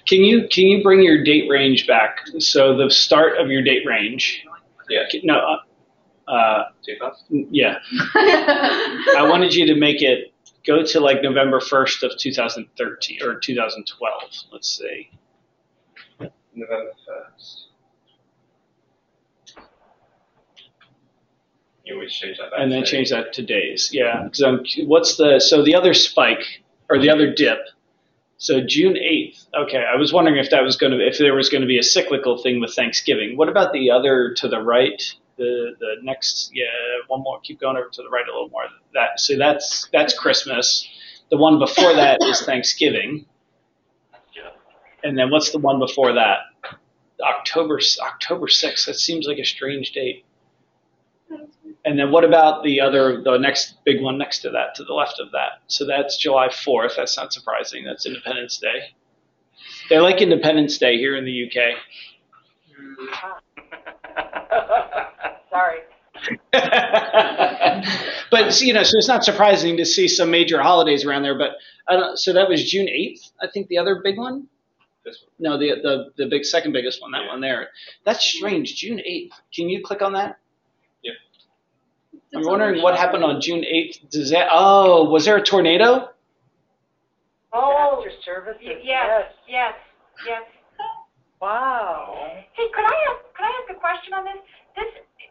Can you bring your date range back? So the start of your date range. Yeah. No. Too fast? Yeah. I wanted you to make it go to like November 1st of 2013 or 2012. Let's see. November 1st. You always change that back. And then change that to days. Yeah. What's the other spike or the other dip? So June 8th. Okay. I was wondering if there was going to be a cyclical thing with Thanksgiving. What about the other to the right? The next, one more. Keep going over to the right a little more. That's Christmas. The one before that is Thanksgiving. Yeah. And then what's the one before that? October 6th. That seems like a strange date. And then what about the next big one next to that, to the left of that? So that's July 4th. That's not surprising. That's Independence Day. They like Independence Day here in the UK. Sorry. But so it's not surprising to see some major holidays around there. But so that was June 8th, I think the other big one. This one. No, the second biggest one, that one there. That's strange. June 8th. Can you click on that? Yeah. I'm wondering what happened on June 8th. Was there a tornado? Oh, disaster services. Yes. Wow. Hey, could I ask a question on this?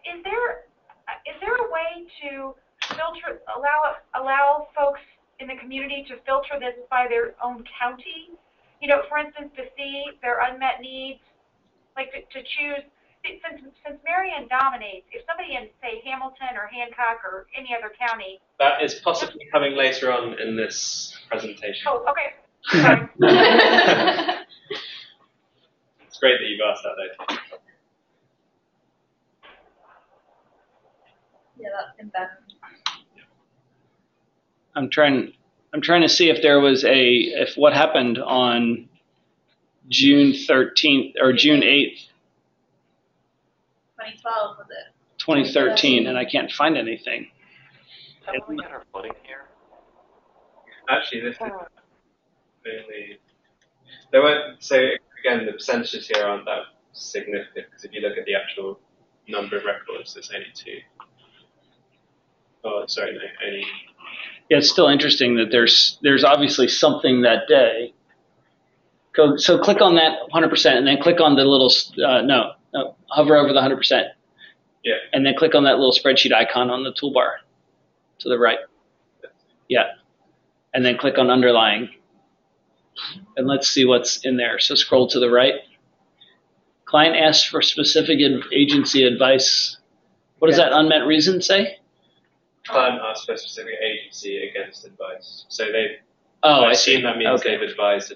Is there a way to allow folks in the community to filter this by their own county? For instance, to see their unmet needs, like to choose. Since Marion dominates, if somebody in say Hamilton or Hancock or any other county. That is possibly coming later on in this presentation. Oh, okay. Sorry. It's great that you've asked that though. Yeah, that's embedded. I'm trying to see if there was if what happened on June 13th or June 8th. 2012 was it? 2013, and I can't find anything. Have we got our footing here? Actually, this is really. There weren't. So again, the percentages here aren't that significant because if you look at the actual number of records, there's only 2. Oh, sorry, no, only. Yeah, it's still interesting that there's obviously something that day. So click on that 100%, and then click on the little hover over the 100%. Yeah. And then click on that little spreadsheet icon on the toolbar to the right. Yeah. And then click on underlying. And let's see what's in there. So scroll to the right. Client asks for specific agency advice. What does that unmet reason say? Client asks for a specific agency against advice. So they've. Oh, I assume see. that means they've advised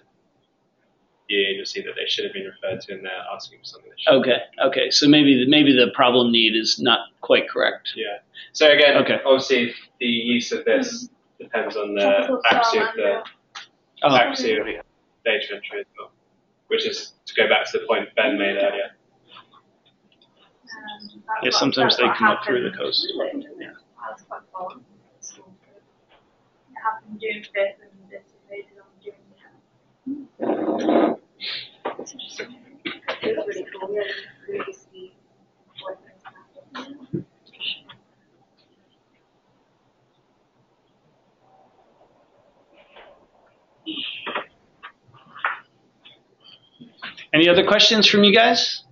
you'll see that they should have been referred to, and they're asking for something that should. Okay. So maybe the problem need is not quite correct. Yeah. So again, obviously the use of this depends on the accuracy of the accuracy of data entry as well, which is to go back to the point Ben made earlier. Yeah, sometimes they come up through the coast. Yeah. That's quite fun. It happened June 5th and this is dated on June 10th. It's interesting. It was really cool. We had previously what happened. Any other questions from you guys?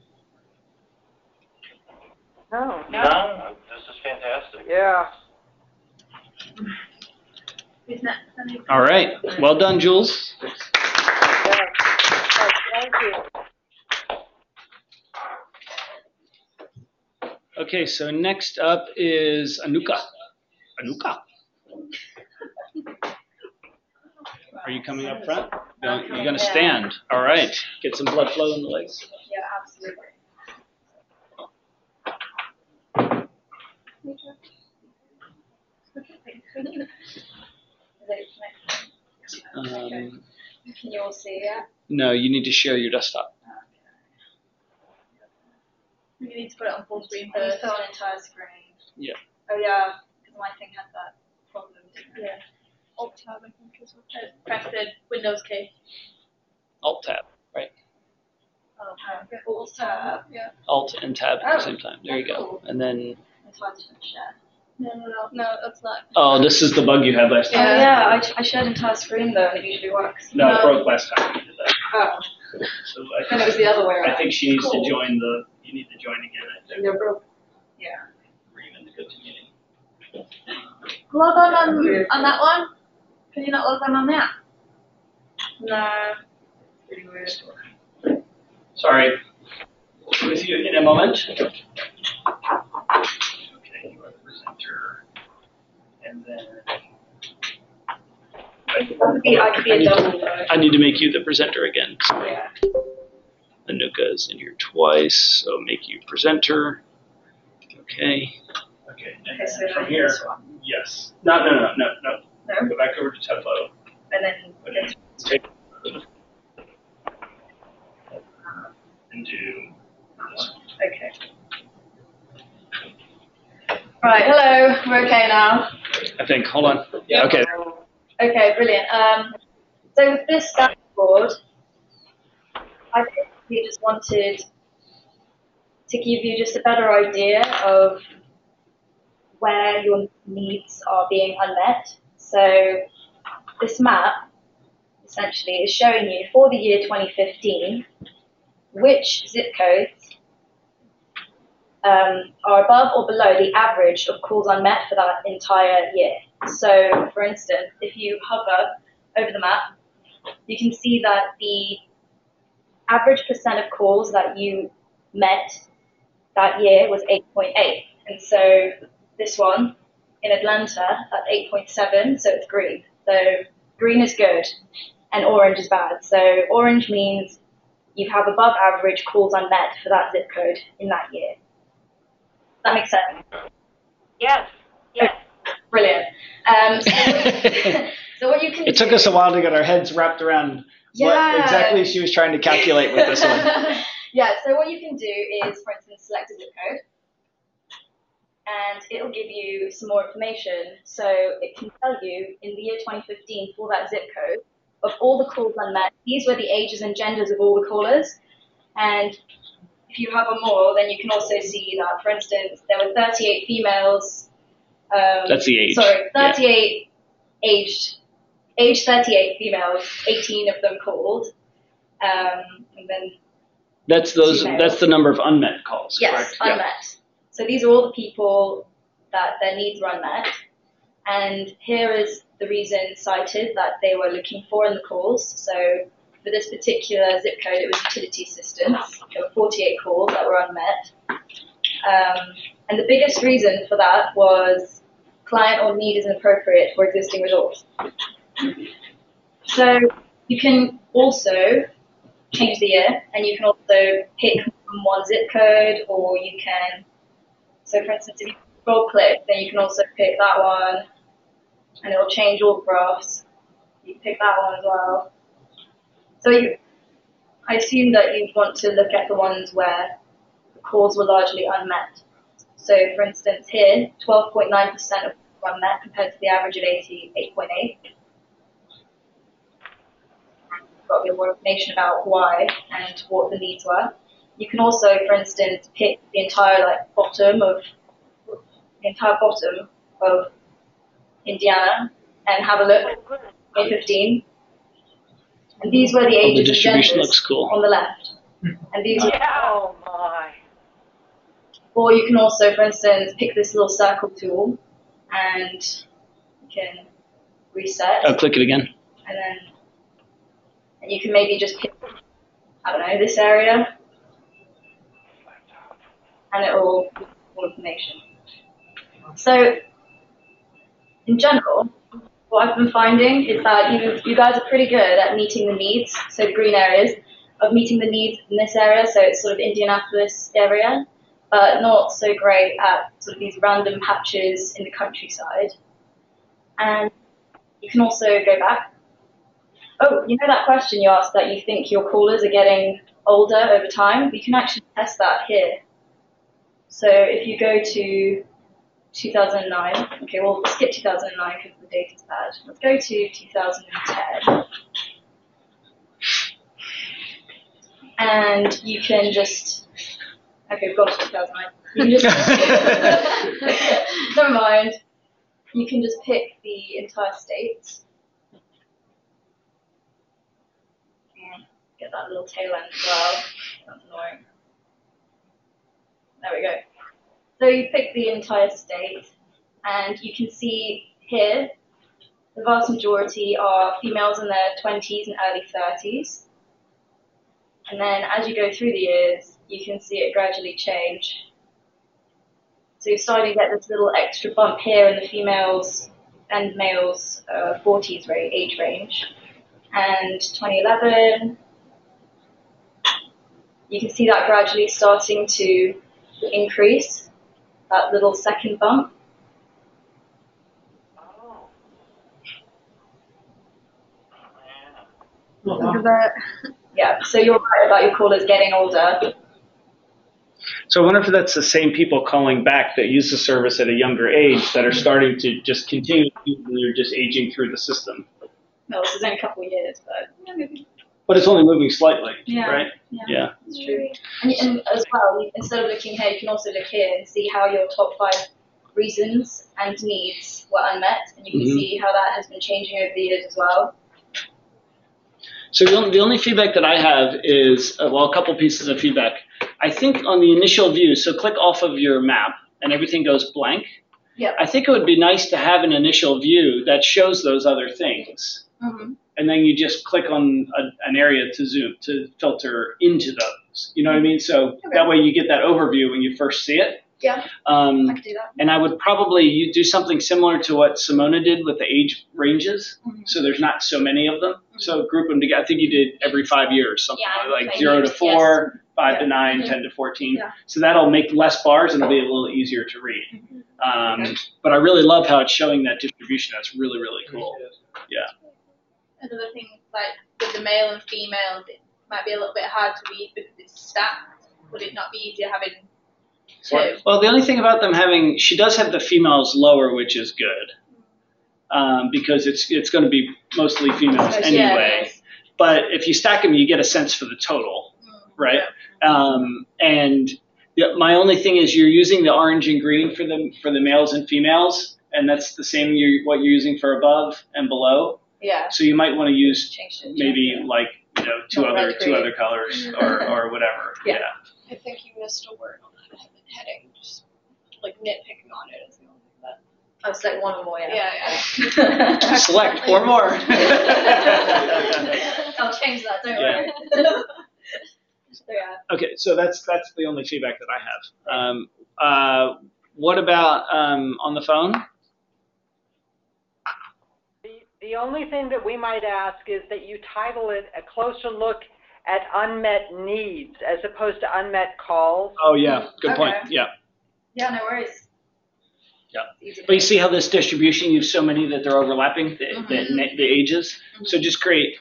No. No, this is fantastic. Yeah. All right. Well done, Jules. Yeah. Thank you. Okay, so next up is Anuka. Anuka. Are you coming up front? You're going to stand. All right. Get some blood flow in the legs. Yeah, absolutely. Can you all see it? No, you need to share your desktop. You need to put it on full screen first. Put on entire screen. Yeah. Oh yeah, because my thing had that problem, didn't it? Yeah. Alt tab, I think is what. Press the Windows key. Alt tab, right? Alt tab. Yeah. Alt and tab at the same time. There you go. And then. Entire share. No, that's not. Oh, this is the bug you had last time. Yeah, I shared entire screen though, and it usually works. No, it broke last time we did that. Oh. So And it was the other way around. I think she needs to join the. You need to join again. I think. They're broke. Yeah. Or even to go to meeting. Log on that one. Can you not log on that? No. It's pretty weird. Sorry. With you in a moment. Okay, you are the presenter. And then. I could be a double though. I need to make you the presenter again. Yeah. Anuka is in here twice, so make you presenter. Okay. Okay, and so from here, yes. No. No? Go back over to Tableau. And then Take and do this one. okay. Right, hello, we're okay now. I think, hold on. Yeah, okay. Okay, brilliant. So with this dashboard, I basically just wanted to give you just a better idea of where your needs are being unmet. So this map essentially is showing you for the year 2015 which zip codes are above or below the average of calls unmet for that entire year. So, for instance, if you hover over the map, you can see that the average percent of calls that you met that year was 8.8. And so this one in Atlanta, that's 8.7, so it's green. So green is good and orange is bad. So orange means you have above average calls unmet for that zip code in that year. That makes sense? Yes. Yes. Brilliant. So what you can It took us a while to get our heads wrapped around what exactly she was trying to calculate with this one. Yeah, so what you can do is, for instance, select a zip code, and it'll give you some more information. So it can tell you in the year 2015 for that zip code, of all the calls unmet, these were the ages and genders of all the callers. And if you have more, then you can also see that, for instance, there were 38 females. That's the age. Sorry, 38 age 38 females, 18 of them called. And then that's the number of unmet calls, yes, correct? unmet. Yeah. So these are all the people that their needs were unmet. And here is the reason cited that they were looking for in the calls. So for this particular zip code, it was utility assistance. There were 48 calls that were unmet. And the biggest reason for that was client or need is inappropriate for existing resource. So you can also change the year, and you can also pick from one zip code, or you can, so for instance, if you scroll click, then you can also pick that one, and it will change all the graphs. You can pick that one as well. So I assume that you want to look at the ones where the calls were largely unmet. So for instance here, 12.9% of were unmet compared to the average of 88.8. Got a bit more information about why and what the needs were. You can also, for instance, pick the entire bottom of Indiana and have a look at 2015. And these were the ages the distribution and looks cool. on the left. And these Oh my. Or you can also, for instance, pick this little circle tool and you can reset. Oh, click it again. And you can maybe just pick, I don't know, this area, and it will give all information. So, in general, what I've been finding is that you guys are pretty good at meeting the needs, so the green areas, of meeting the needs in this area, so it's sort of Indianapolis area, but not so great at sort of these random patches in the countryside. And you can also go back. Oh, you know that question you asked that you think your callers are getting older over time? You can actually test that here. So if you go to 2009, okay, we'll skip 2009 because the data's bad. Let's go to 2010. And you can just, okay, we've gone to 2009. You can just, never mind. You can just pick the entire state. Get that little tail end as well. That's annoying. There we go. So you pick the entire state, and you can see here the vast majority are females in their 20s and early 30s. And then as you go through the years, you can see it gradually change. So you're starting to get this little extra bump here in the females and males 40s age range. And 2011, you can see that gradually starting to increase, that little second bump. Yeah, so you're right about your callers getting older. So I wonder if that's the same people calling back that use the service at a younger age that are starting to just continue, they're just aging through the system. No, this is only a couple of years, but yeah, maybe. But it's only moving slightly, right? Yeah, that's true. And as well, instead of looking here, you can also look here and see how your top 5 reasons and needs were unmet, and you can see how that has been changing over the years as well. So the only feedback that I have is, well, a couple pieces of feedback. I think on the initial view, so click off of your map and everything goes blank. Yeah. I think it would be nice to have an initial view that shows those other things. And then you just click on an area to filter into those. You know what I mean? So that way you get that overview when you first see it. Yeah, I could do that. And I would probably do something similar to what Simona did with the age ranges. So there's not so many of them. So group them together. I think you did every 5 years, something like 0 to 4, 5 to 9, 10 to 14. Yeah. So that'll make less bars and it'll be a little easier to read. But I really love how it's showing that distribution. That's really, really cool. Yeah. Another thing, like with the male and female, it might be a little bit hard to read because it's stacked. Would it not be easier having 2? Well, the only thing about them having, she does have the females lower, which is good, because it's going to be mostly females anyway. But if you stack them, you get a sense for the total, right? And my only thing is you're using the orange and green for the males and females, and that's the same what you're using for above and below. Yeah. So you might want to use maybe two other colors or whatever. Yeah. I think you missed a word on that heading. Just like nitpicking on it is the only thing that. Oh, select one or more. Yeah. Select 4 more. I'll change that. Don't worry. Okay, so that's the only feedback that I have. What about on the phone? The only thing that we might ask is that you title it A Closer Look at unmet needs as opposed to unmet calls. Oh yeah, good point. Okay. Yeah. Yeah, no worries. Yeah. But you see how this distribution, you have so many that they're overlapping, the ages. So just create,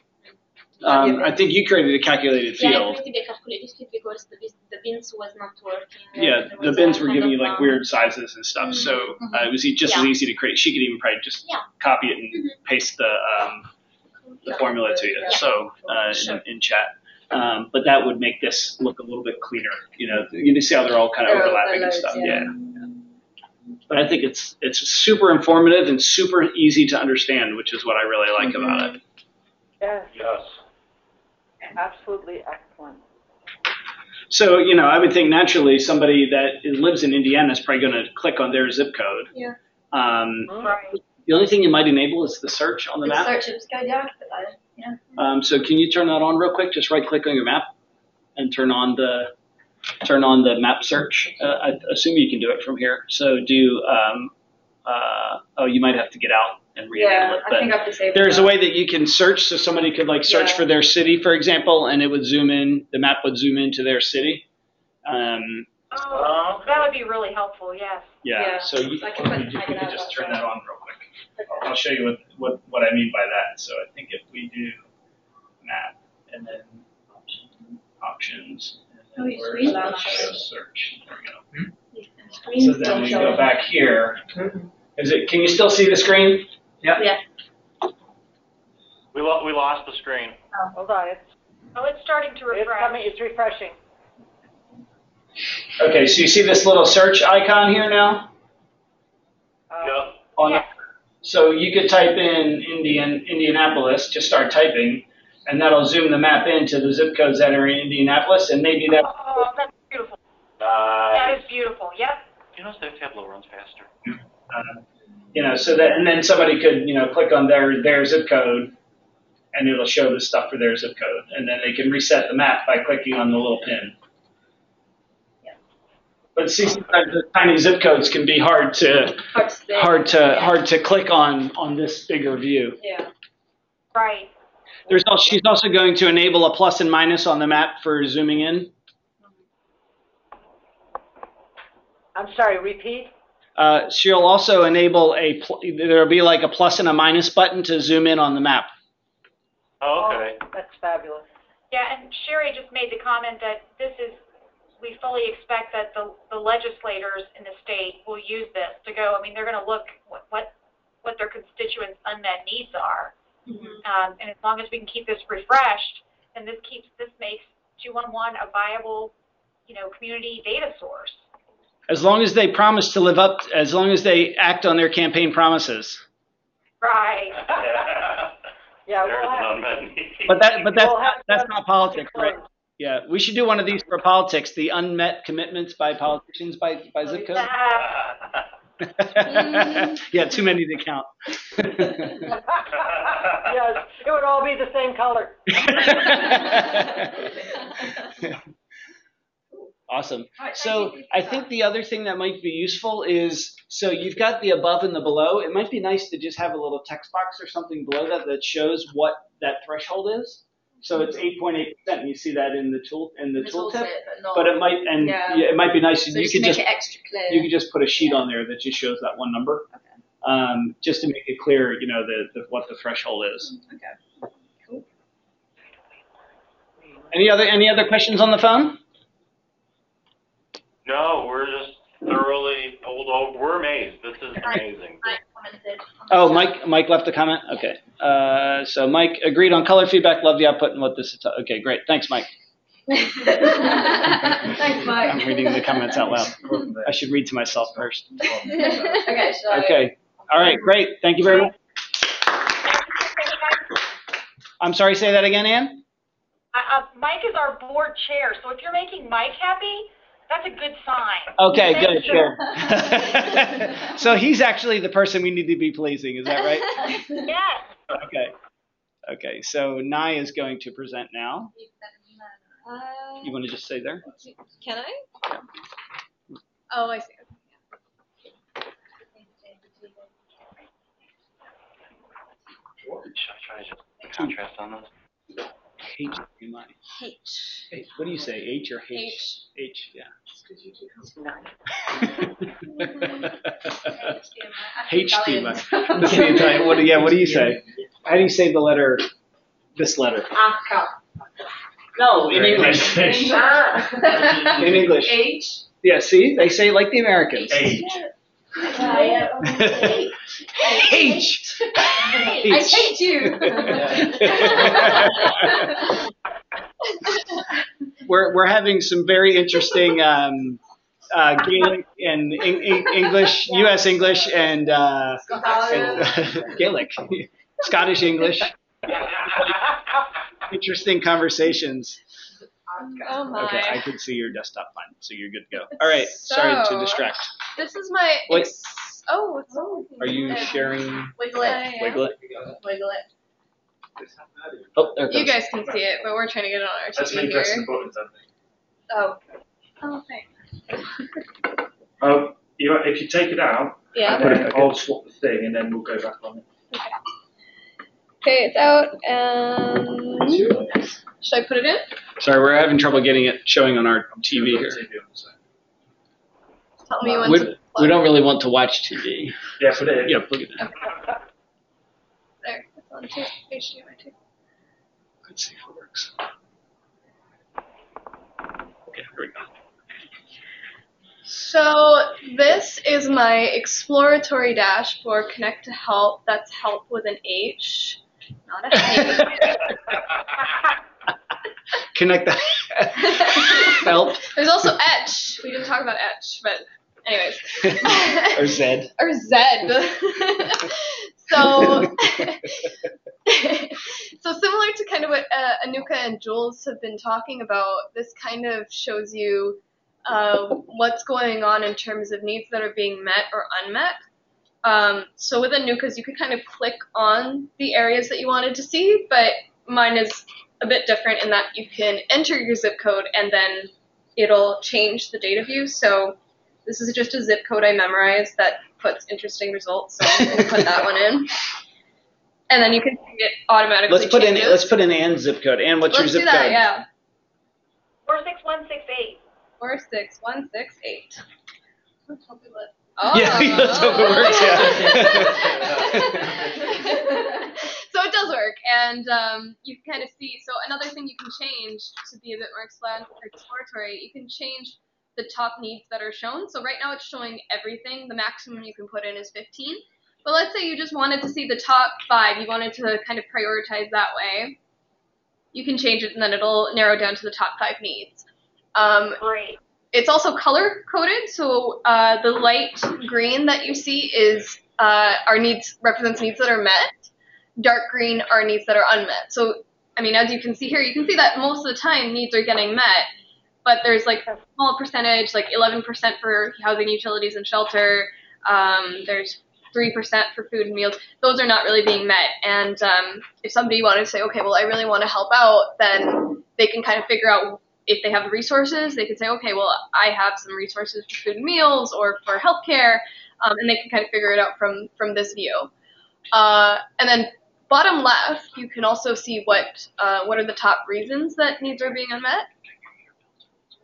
I think you created a calculated Yeah, I field. created a calculated field because the bins was not working. Yeah, the bins were giving you like weird sizes and stuff. So it was just as easy to create. She could even probably just copy it and paste the formula to you. So in chat. But that would make this look a little bit cleaner. You see how they're all kind of overlapping and stuff. Yeah. But I think it's super informative and super easy to understand, which is what I really like about it. Yes. Yes. Absolutely excellent. So, I would think naturally somebody that lives in Indiana is probably going to click on their zip code. Yeah. Right. The only thing you might enable is the search on the map. Search zip code, yeah, I can put that in. Yeah. So can you turn that on real quick? Just right click on your map and turn on the map search. I assume you can do it from here. So do, you might have to get out and re-enable it. I think I've disabled there's that. a way that you can search, so somebody could search for their city, for example, and it would zoom in, the map would zoom into their city. That would be really helpful, yes. Yeah, so you could just turn that on real quick. I'll show you what I mean by that. So I think if we do map and then options and then show search. There we go. So then we go back here. Can you still see the screen? Yep. Yeah. We lost the screen. Oh, hold on. It's starting to refresh. It's refreshing. Okay, so you see this little search icon here now? Yep. So you could type in Indianapolis, just start typing, and that'll zoom the map into the zip codes that are in Indianapolis, and maybe that. Oh, that's beautiful. That is beautiful. Yep. The Tableau runs faster. So that, and then somebody could, click on their zip code, and it'll show the stuff for their zip code, and then they can reset the map by clicking on the little pin. Yeah. But see, sometimes the tiny zip codes can be hard to click on this bigger view. Yeah. Right. She's also going to enable a plus and minus on the map for zooming in. I'm sorry, repeat? She'll also enable there'll be like a plus and a minus button to zoom in on the map. Oh, okay. Oh, that's fabulous. Yeah, and Sherry just made the comment that we fully expect that the legislators in the state will use this to go. I mean, they're going to look what their constituents' unmet needs are. Mm-hmm. And as long as we can keep this refreshed, then this makes 211 a viable, community data source. As long as they promise to live up, as long as they act on their campaign promises. Right. Yeah. There's an unmet need. But that's not politics, right? Yeah, we should do one of these for politics. The unmet commitments by politicians by zip code. Yeah, too many to count. Yes, it would all be the same color. Awesome. So I think the other thing that might be useful is, so you've got the above and the below. It might be nice to just have a little text box or something below that shows what that threshold is. So it's 8.8%, and you see that in the tooltip. But it might, it might be nice. So you could just make it extra clear. You could just put a sheet on there that just shows that one number. Okay. Just to make it clear, what the threshold is. Okay. Cool. Any other questions on the phone? No, we're just thoroughly pulled over. We're amazed. This is amazing. Oh, Mike left a comment? Okay. So Mike agreed on color feedback, loved the output and what this is. Okay, great. Thanks, Mike. Thanks, Mike. I'm reading the comments out loud. I should read to myself first. Okay, so. Okay. All right, great. Thank you very much. I'm sorry, say that again, Ann? Mike is our board chair, so if you're making Mike happy, that's a good sign. Okay, good, sure. So he's actually the person we need to be pleasing, is that right? Yes. Okay, so Nai is going to present now. You want to just say there? Can I? Yeah. Oh, I see. Should I try to just contrast on this? H in mine. H. H. What do you say? H or H? H. H. Yeah. HDMI. It's the Italian. What do you say? How do you say the letter? This letter. No, in English. In English. H. Yeah. See, they say it like the Americans. H. H. I hate you. We're having some very interesting Gaelic and English, U.S. English, and Gaelic, Scottish English. Interesting conversations. Oh my. Okay, I can see your desktop fine, so you're good to go. All right, sorry to distract. This is my. Wait. It's on. Are you sharing? Wiggle it. Wiggle it. Wiggle it. Oh, there it goes. You guys can see it, but we're trying to get it on our That's TV me pressing here. the buttons, I think. Oh. Oh, thanks. If you take it out, Yeah. then I'll swap the thing and then we'll go back on it. Okay, it's out, and should I put it in? Sorry, we're having trouble getting it showing on our TV here. Tell me when to We don't really want to watch TV. Yeah, put it in. Yeah, plug it in. There, it's on too. HDMI too. Let's see if it works. Okay, here we go. So this is my exploratory dashboard, Connect2Help. That's help with an H, not a H. Connect that. Help. There's also etch. We didn't talk about etch, but anyways. Or Z. Or Z. So similar to kind of what Anuka and Jules have been talking about, this kind of shows you what's going on in terms of needs that are being met or unmet. So with Anuka's, you could kind of click on the areas that you wanted to see, but mine is a bit different in that you can enter your zip code and then it'll change the data view. So this is just a zip code I memorized that puts interesting results, so I'm going to put that one in. And then you can see it automatically changes. Let's put in Ann's zip code. Ann, what's your zip code? Let's do that, yeah. 46168. 46168. Let's hope it works. Yeah, let's hope it works, yeah. So it does work, and you can kind of see. So another thing you can change to be a bit more exploratory, you can change the top needs that are shown. So right now it's showing everything. The maximum you can put in is 15. But let's say you just wanted to see the top 5. You wanted to kind of prioritize that way. You can change it, and then it'll narrow down to the top 5 needs. Great. It's also color coded, so the light green that you see is our needs, represents needs that are met. Dark green are needs that are unmet. So, I mean, as you can see here, you can see that most of the time needs are getting met, but there's like a small percentage, like 11% for housing, utilities, and shelter. There's 3% for food and meals. Those are not really being met. And if somebody wanted to say, okay, well, I really want to help out, then they can kind of figure out if they have the resources. They can say, okay, well, I have some resources for food and meals or for healthcare, and they can kind of figure it out from this view. And then bottom left, you can also see what are the top reasons that needs are being unmet.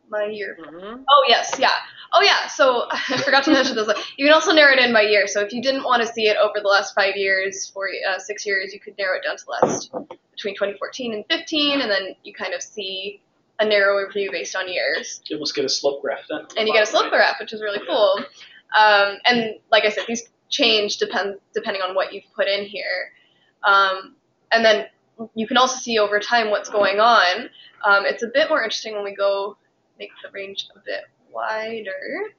My year. Mm-hmm. Oh, yes, yeah. Oh, yeah, so I forgot to mention this. You can also narrow it in by year. So if you didn't want to see it over the last 5 years, 6 years, you could narrow it down to last between 2014 and 15, and then you kind of see a narrower view based on years. You almost get a slope graph then. And you get a slope graph, which is really cool. And like I said, these change depending on what you've put in here. And then you can also see over time what's going on. It's a bit more interesting when we go make the range a bit wider.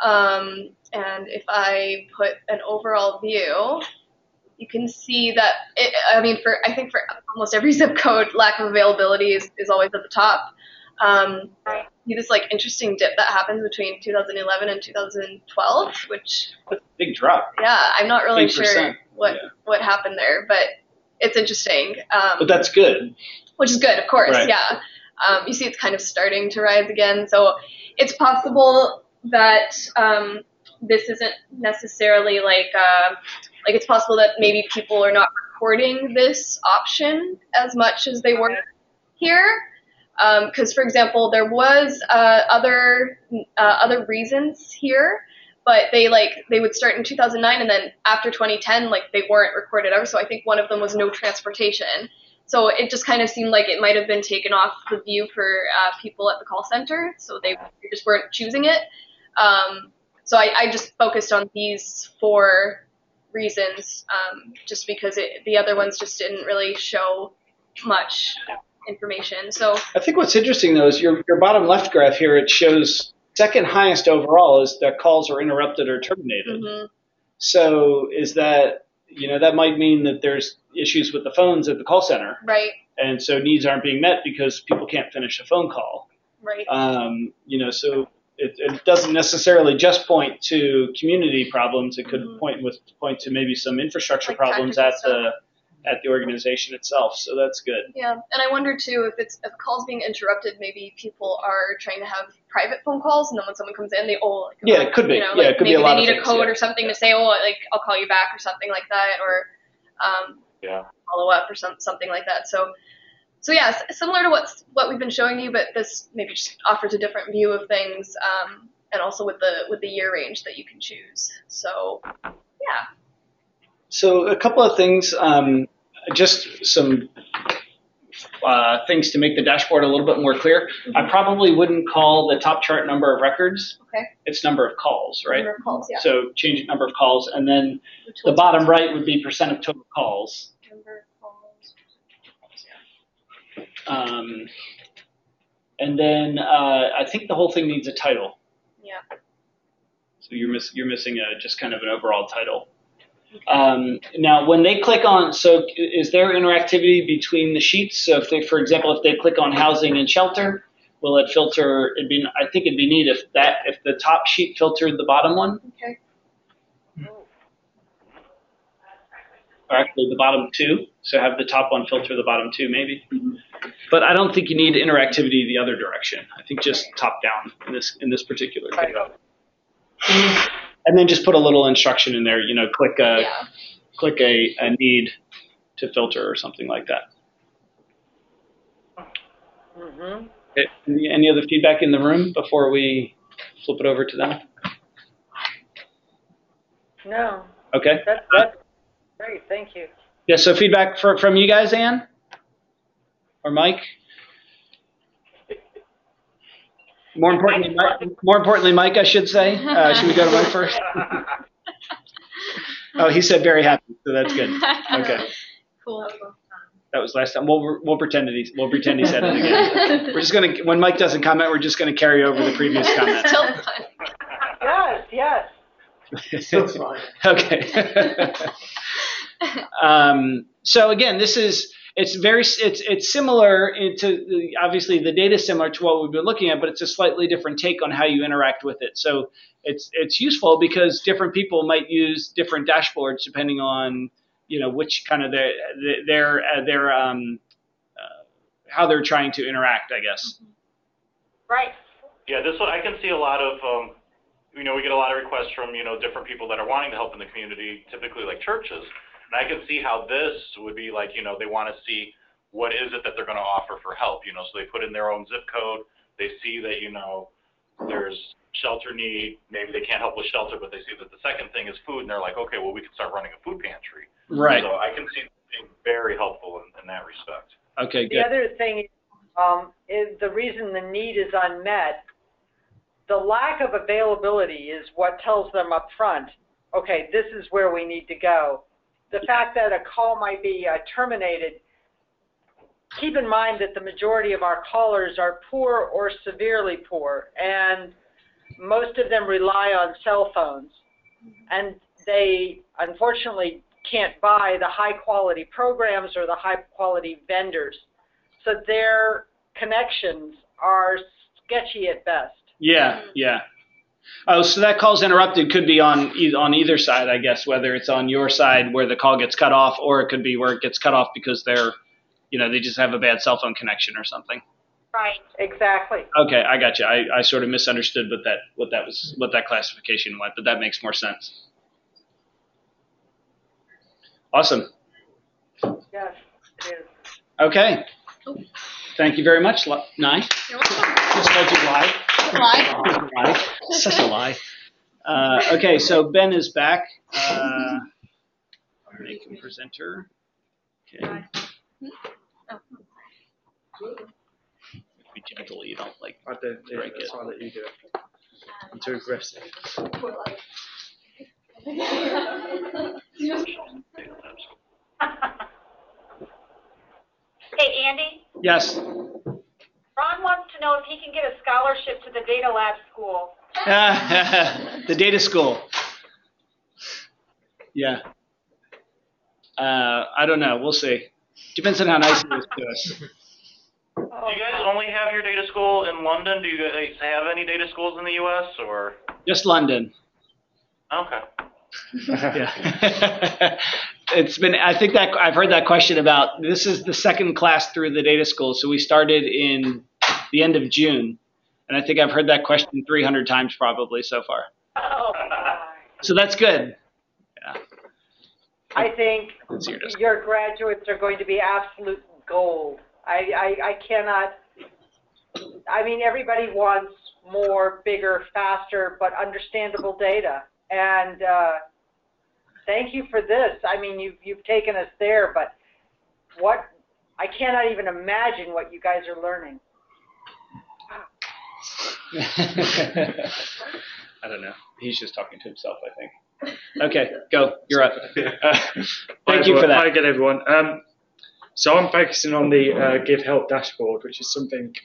And if I put an overall view, you can see that, I think for almost every zip code, lack of availability is always at the top. See this like interesting dip that happens between 2011 and 2012, which that's a big drop. Yeah, I'm not really 8%. sure what happened there, but it's interesting. But that's good. Which is good, of course. Right. Yeah. You see, it's kind of starting to rise again, so it's possible that this isn't necessarily like Like it's possible that maybe people are not recording this option as much as they were here. Because, for example, there was other reasons here, but they would start in 2009, and then after 2010, they weren't recorded ever. So I think one of them was no transportation. So it just kind of seemed like it might have been taken off the view for people at the call center, so they just weren't choosing it. So I just focused on these 4 reasons, just because the other ones just didn't really show much information. So I think what's interesting though is your bottom left graph here. It shows second highest overall is that calls are interrupted or terminated. Mm-hmm. So is that that might mean that there's issues with the phones at the call center, right? And so needs aren't being met because people can't finish a phone call, right? So it doesn't necessarily just point to community problems. It could point to maybe some infrastructure problems at the organization itself. So that's good. Yeah, and I wonder too if calls being interrupted, maybe people are trying to have private phone calls, and then when someone comes in, it could be. It could maybe be a lot they need of things, a code or something to say, I'll call you back or something like that, or follow up or something like that. So yeah, similar to what we've been showing you, but this maybe just offers a different view of things, and also with the year range that you can choose. So yeah. So a couple of things, just some things to make the dashboard a little bit more clear. Mm-hmm. I probably wouldn't call the top chart number of records. Okay. It's number of calls, right? Number of calls, yeah. So change it number of calls, and then the bottom right would be percent of total calls. Number of calls. And then I think the whole thing needs a title. Yeah. So you're missing just kind of an overall title. Now, when they click on, so is there interactivity between the sheets? So if they, for example, if they click on housing and shelter, will it filter? I think it'd be neat if the top sheet filtered the bottom one. Okay. Or actually the bottom 2. So have the top one filter the bottom 2, maybe. Mm-hmm. But I don't think you need interactivity the other direction. I think just top down in this particular case. And then just put a little instruction in there, click a need to filter or something like that. Mm-hmm. Okay. Any other feedback in the room before we flip it over to them? No. Okay. That's great. Thank you. Yeah. So feedback from you guys, Ann or Mike. More importantly, Mike, I should say. Should we go to Mike first? Oh, he said very happy, so that's good. Okay. Cool. That was last time. We'll pretend he said it again. We're just when Mike doesn't comment, we're just gonna carry over the previous comment. Still fun. Yes. Still fine. Okay. So again, it's similar obviously the data is similar to what we've been looking at, but it's a slightly different take on how you interact with it. So it's useful because different people might use different dashboards depending on which kind of their how they're trying to interact, I guess. Right. Yeah, this one I can see a lot of we get a lot of requests from different people that are wanting to help in the community, typically like churches. And I can see how this would be like, they want to see what is it that they're going to offer for help, so they put in their own zip code. They see that, there's shelter need. Maybe they can't help with shelter, but they see that the second thing is food, and they're like, okay, well, we can start running a food pantry. Right. So I can see it being very helpful in that respect. Okay, good. The other thing is the reason the need is unmet, the lack of availability is what tells them up front, okay, this is where we need to go. The fact that a call might be terminated, keep in mind that the majority of our callers are poor or severely poor, and most of them rely on cell phones, and they unfortunately can't buy the high-quality programs or the high-quality vendors. So their connections are sketchy at best. Yeah. Oh, so that call's interrupted could be on either side, I guess, whether it's on your side where the call gets cut off, or it could be where it gets cut off because they're, they just have a bad cell phone connection or something. Right. Exactly. Okay, I got you. I sort of misunderstood what that classification was, but that makes more sense. Awesome. Yes, it is. Okay. Thank you very much, Nye. You're welcome. Just told you lie. Lie. Such a lie. Okay, so Ben is back. Make him presenter. Okay. Be gentle. You don't like. I don't do it. I'll let you do it. I'm too aggressive. Hey, Andy, Yes. Ron wants to know if he can get a scholarship to the Data Lab school. The data school. Yeah. I don't know. We'll see. Depends on how nice it is to us. Do you guys only have your data school in London? Do you guys have any data schools in the U.S. or? Just London. Okay. Yeah. It's been. I think that I've heard that question about. This is the second class through the data school, so we started in the end of June, and I think I've heard that question 300 times probably so far. Oh, So that's good. Yeah. I think your graduates are going to be absolute gold. I cannot, I mean, everybody wants more, bigger, faster, but understandable data. And thank you for this. I mean, you've taken us there, but I cannot even imagine what you guys are learning. I don't know. He's just talking to himself, I think. Okay, go. You're up. Thank you for that. Hi again, everyone. So I'm focusing on the Give Help dashboard, which is something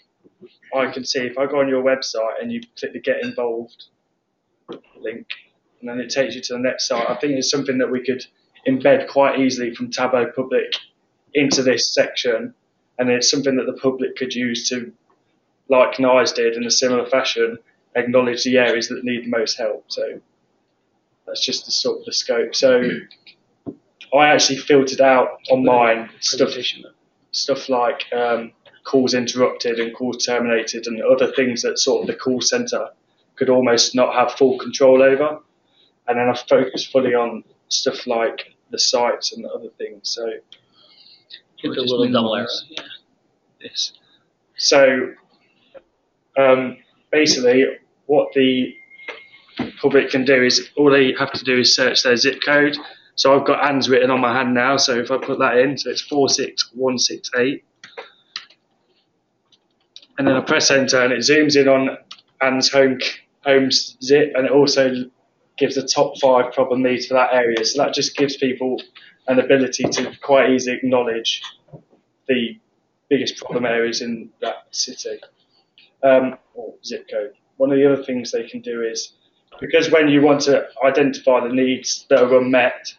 I can see. If I go on your website and you click the Get Involved link, and then it takes you to the next site, I think it's something that we could embed quite easily from Tableau Public into this section, and it's something that the public could use to, like NICE did in a similar fashion, acknowledge the areas that need the most help. So that's just the sort of the scope. So I actually filtered out on mine stuff like calls interrupted and calls terminated and other things that sort of the call center could almost not have full control over. And then I focused fully on stuff like the sites and the other things. So hit the little double arrow. Yeah. This. So basically what the public can do is all they have to do is search their zip code. So I've got Anne's written on my hand now, so if I put that in, so it's 46168. And then I press enter and it zooms in on Anne's home zip, and it also gives the top 5 problem needs for that area. So that just gives people an ability to quite easily acknowledge the biggest problem areas in that city or zip code. One of the other things they can do is, because when you want to identify the needs that are unmet,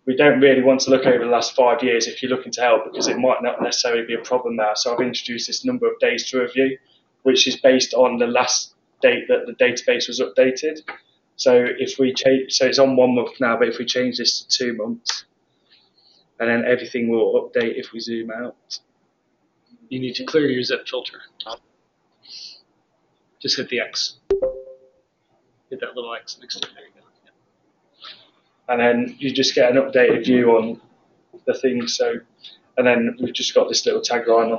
we don't really want to look over the last 5 years if you're looking to help, because it might not necessarily be a problem now. So I've introduced this number of days to review, which is based on the last date that the database was updated. So if we change, so it's on 1 month now, but if we change this to 2 months, and then everything will update if we zoom out. You need to clear your zip filter. Just hit the X. Hit that little X next to it. There you go. And then you just get an updated view on the things. So, and then we've just got this little tagline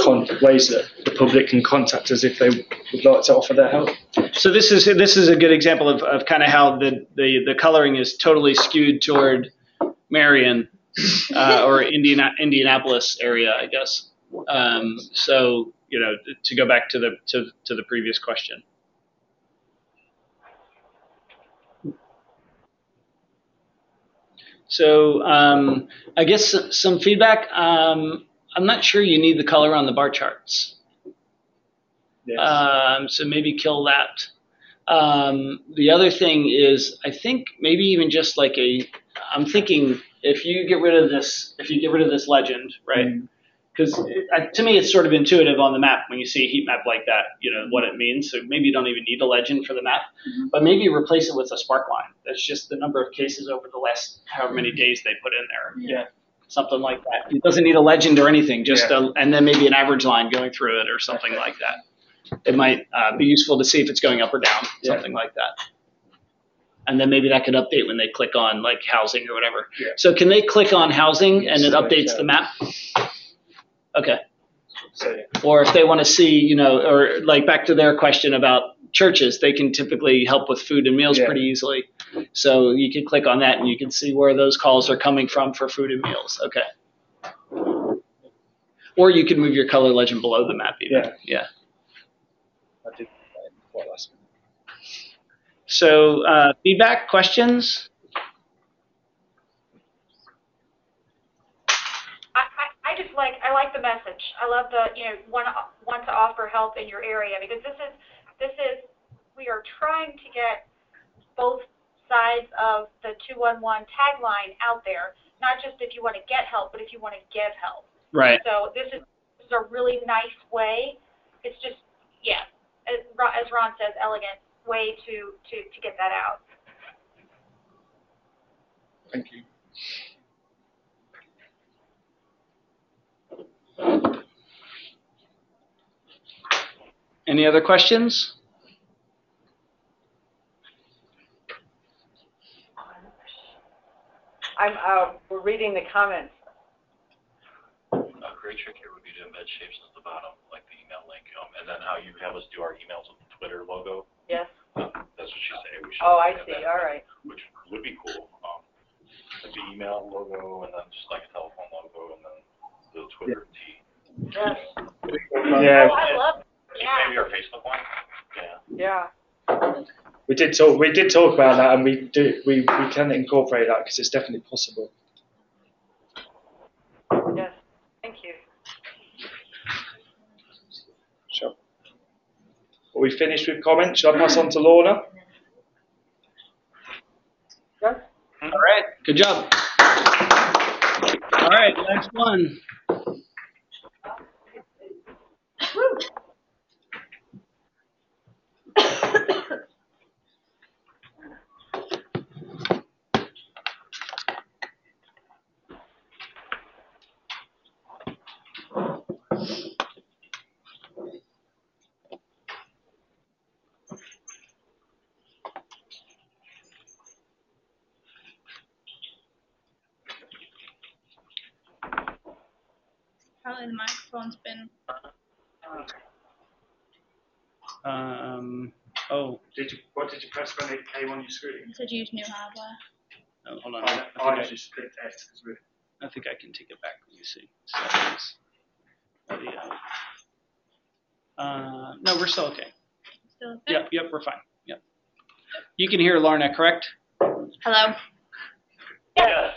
on ways that the public can contact us if they would like to offer their help. So this is a good example of kind of how the coloring is totally skewed toward Marion or Indianapolis area, I guess. So to go back to the previous question. So I guess some feedback. I'm not sure you need the color on the bar charts. Yes. So maybe kill that. The other thing is, I think maybe even just like I'm thinking if you get rid of this legend, right? Because to me, it's sort of intuitive on the map when you see a heat map like that, what it means. So maybe you don't even need a legend for the map, but maybe replace it with a spark line. That's just the number of cases over the last however many days they put in there. Yeah. Something like that. It doesn't need a legend or anything, just and then maybe an average line going through it or something like that. It might be useful to see if it's going up or down, something like that. and then maybe that could update when they click on like housing or whatever. Yeah. So can they click on housing and it updates the map? Okay. So, Or if they want to see, or like back to their question about churches, they can typically help with food and meals pretty easily. So you can click on that and you can see where those calls are coming from for food and meals. Okay. Or you can move your color legend below the map even. Yeah. I did that quite last minute. So feedback, questions? I like the message. I love the, want to offer help in your area, because this is, we are trying to get both sides of the 211 tagline out there, not just if you want to get help, but if you want to give help. Right. So this is a really nice way. It's just, as Ron says, elegant way to get that out. Thank you. Any other questions? We're reading the comments. A great trick here would be to embed shapes at the bottom, like the email link, and then how you have us do our emails with the Twitter logo. Yes. That's what she said. We should I have see. that, All right. Which would be cool. Like the email logo, and then just like a telephone logo, and then the Twitter T. Yes. Yeah. Oh, I love it. Yeah. Maybe our Facebook one. Yeah. Yeah. We did talk about that, and we can incorporate that because it's definitely possible. Yes. Thank you. Sure. Are we finished with comments? Shall I pass on to Lorna? Yes. All right. Good job. All right. Next one. Apparently the microphone's been... What did you press when it came on your screen? It said use new hardware. Oh, hold on. I just clicked S because I think I can take it back. Let me see. Settings. Audio. No, we're still okay. Still okay? Yep, we're fine. Yep. You can hear Lorna, correct? Hello. Yes.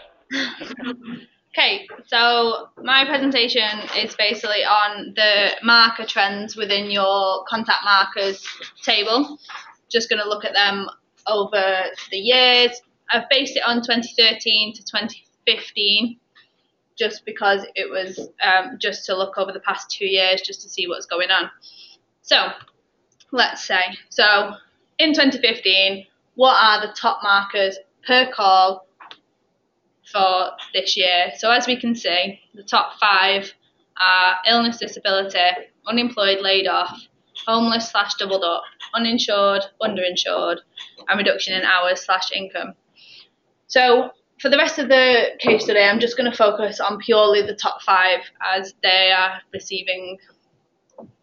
Okay, so my presentation is basically on the marker trends within your contact markers table. Just going to look at them over the years. I've based it on 2013 to 2015, just because it was just to look over the past 2 years, just to see what's going on. So, let's say, in 2015, what are the top markers per call for this year? So as we can see, the top 5 are illness, disability, unemployed, laid off, homeless / doubled up, uninsured, underinsured, and reduction in hours / income. So for the rest of the case study, I'm just going to focus on purely the top 5, as they are receiving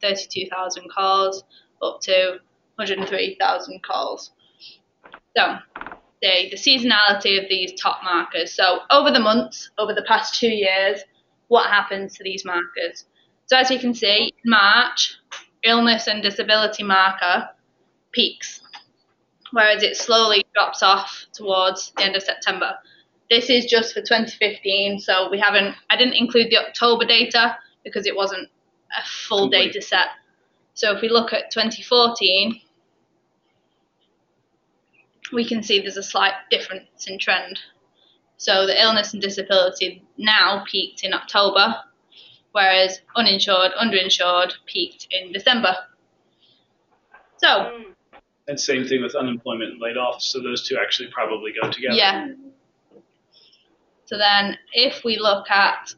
32,000 calls up to 103,000 calls. So the seasonality of these top markers. So over the months, over the past 2 years, what happens to these markers? So as you can see, in March, illness and disability marker peaks, whereas it slowly drops off towards the end of September. This is just for 2015, so I didn't include the October data because it wasn't a full data set. So if we look at 2014, we can see there's a slight difference in trend. So the illness and disability now peaked in October, whereas uninsured, underinsured peaked in December. So. And same thing with unemployment and laid off, so those two actually probably go together. Yeah. So then if we look at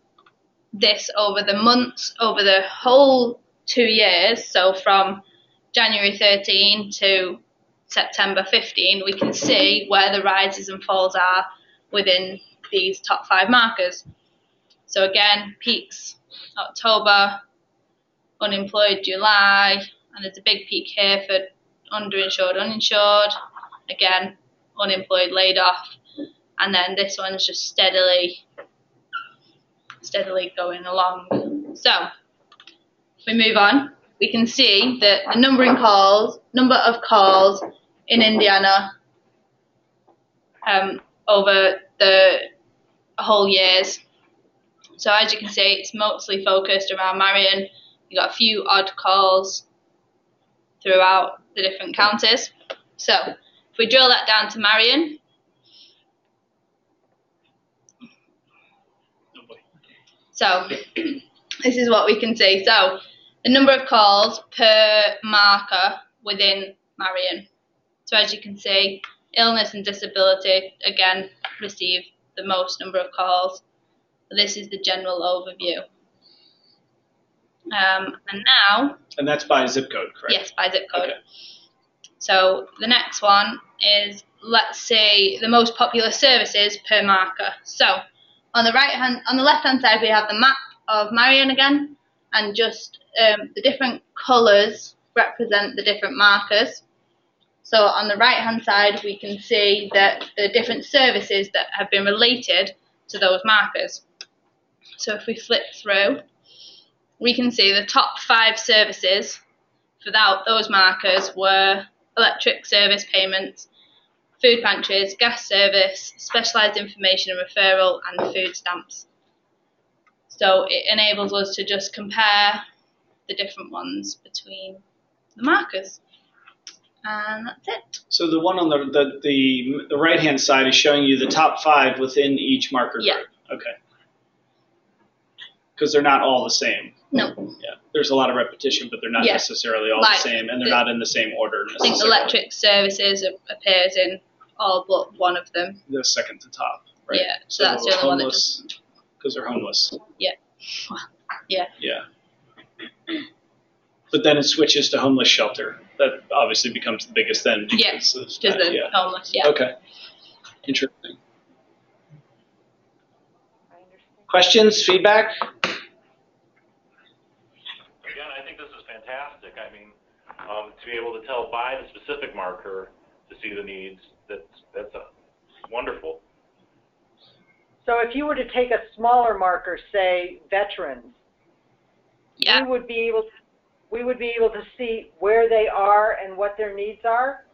this over the months, over the whole 2 years, so from January 13 to September 15, we can see where the rises and falls are within these top 5 markers. So again, peaks October, unemployed July, and there's a big peak here for underinsured, uninsured, again, unemployed, laid off, and then this one's just steadily going along. So if we move on, we can see that the number of calls in Indiana over the whole years. So as you can see, it's mostly focused around Marion. You've got a few odd calls throughout the different counties. So if we drill that down to Marion, so this is what we can see. So the number of calls per marker within Marion. So as you can see, illness and disability, again, receive the most number of calls. This is the general overview. And now... And that's by zip code, correct? Yes, by zip code. Okay. So the next one is, let's say, the most popular services per marker. So on the left-hand side, we have the map of Marion again, and just the different colours represent the different markers. So on the right-hand side, we can see that the different services that have been related to those markers. So if we flip through, we can see the top 5 services for those markers were electric service payments, food pantries, gas service, specialised information and referral, and food stamps. So it enables us to just compare the different ones between the markers. And that's it. So the one on the right-hand side is showing you the top 5 within each marker group. Yeah. Okay. Because they're not all the same. No. Yeah. There's a lot of repetition, but they're not necessarily all the same, and they're not in the same order necessarily. I think electric services appears in all but one of them. The second to top, right? Yeah, so that's the only one that doesn't. Because they're homeless. Yeah. Yeah. Yeah. But then it switches to homeless shelter. That obviously becomes the biggest then. Yeah, just the homeless, yeah. Okay. Interesting. Questions, feedback? Again, I think this is fantastic. I mean, to be able to tell by the specific marker to see the needs, that's wonderful. So if you were to take a smaller marker, say veterans, yeah, we would be able to see where they are and what their needs are.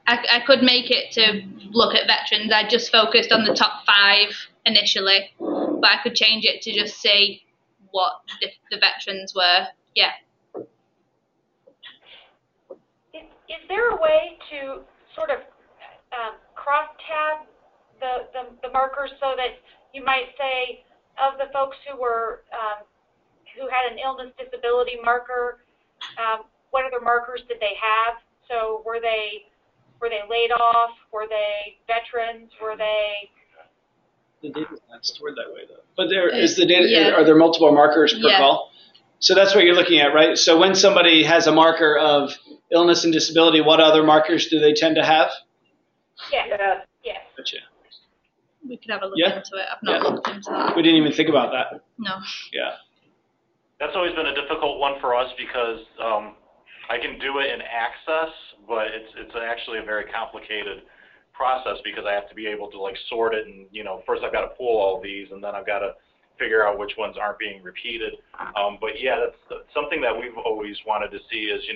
I could make it to look at veterans. I just focused on the top 5 initially, but I could change it to just see what the veterans were. Yeah. Is there a way to sort of cross-tab the markers so that you might say of the folks who were who had an illness disability marker, what other markers did they have? So were they laid off? Were they veterans? Were they? The data is not stored that way though. But is the data? Yeah. Are there multiple markers per call? So that's what you're looking at, right? So when somebody has a marker of illness and disability, what other markers do they tend to have? Yes. Yes. Gotcha. We could have a look into it. I've not looked into that. We didn't even think about that. No. Yeah. That's always been a difficult one for us because I can do it in Access, but it's actually a very complicated process because I have to be able to like sort it and, first I've got to pull all these and then I've got to figure out which ones aren't being repeated. But yeah, that's something that we've always wanted to see is,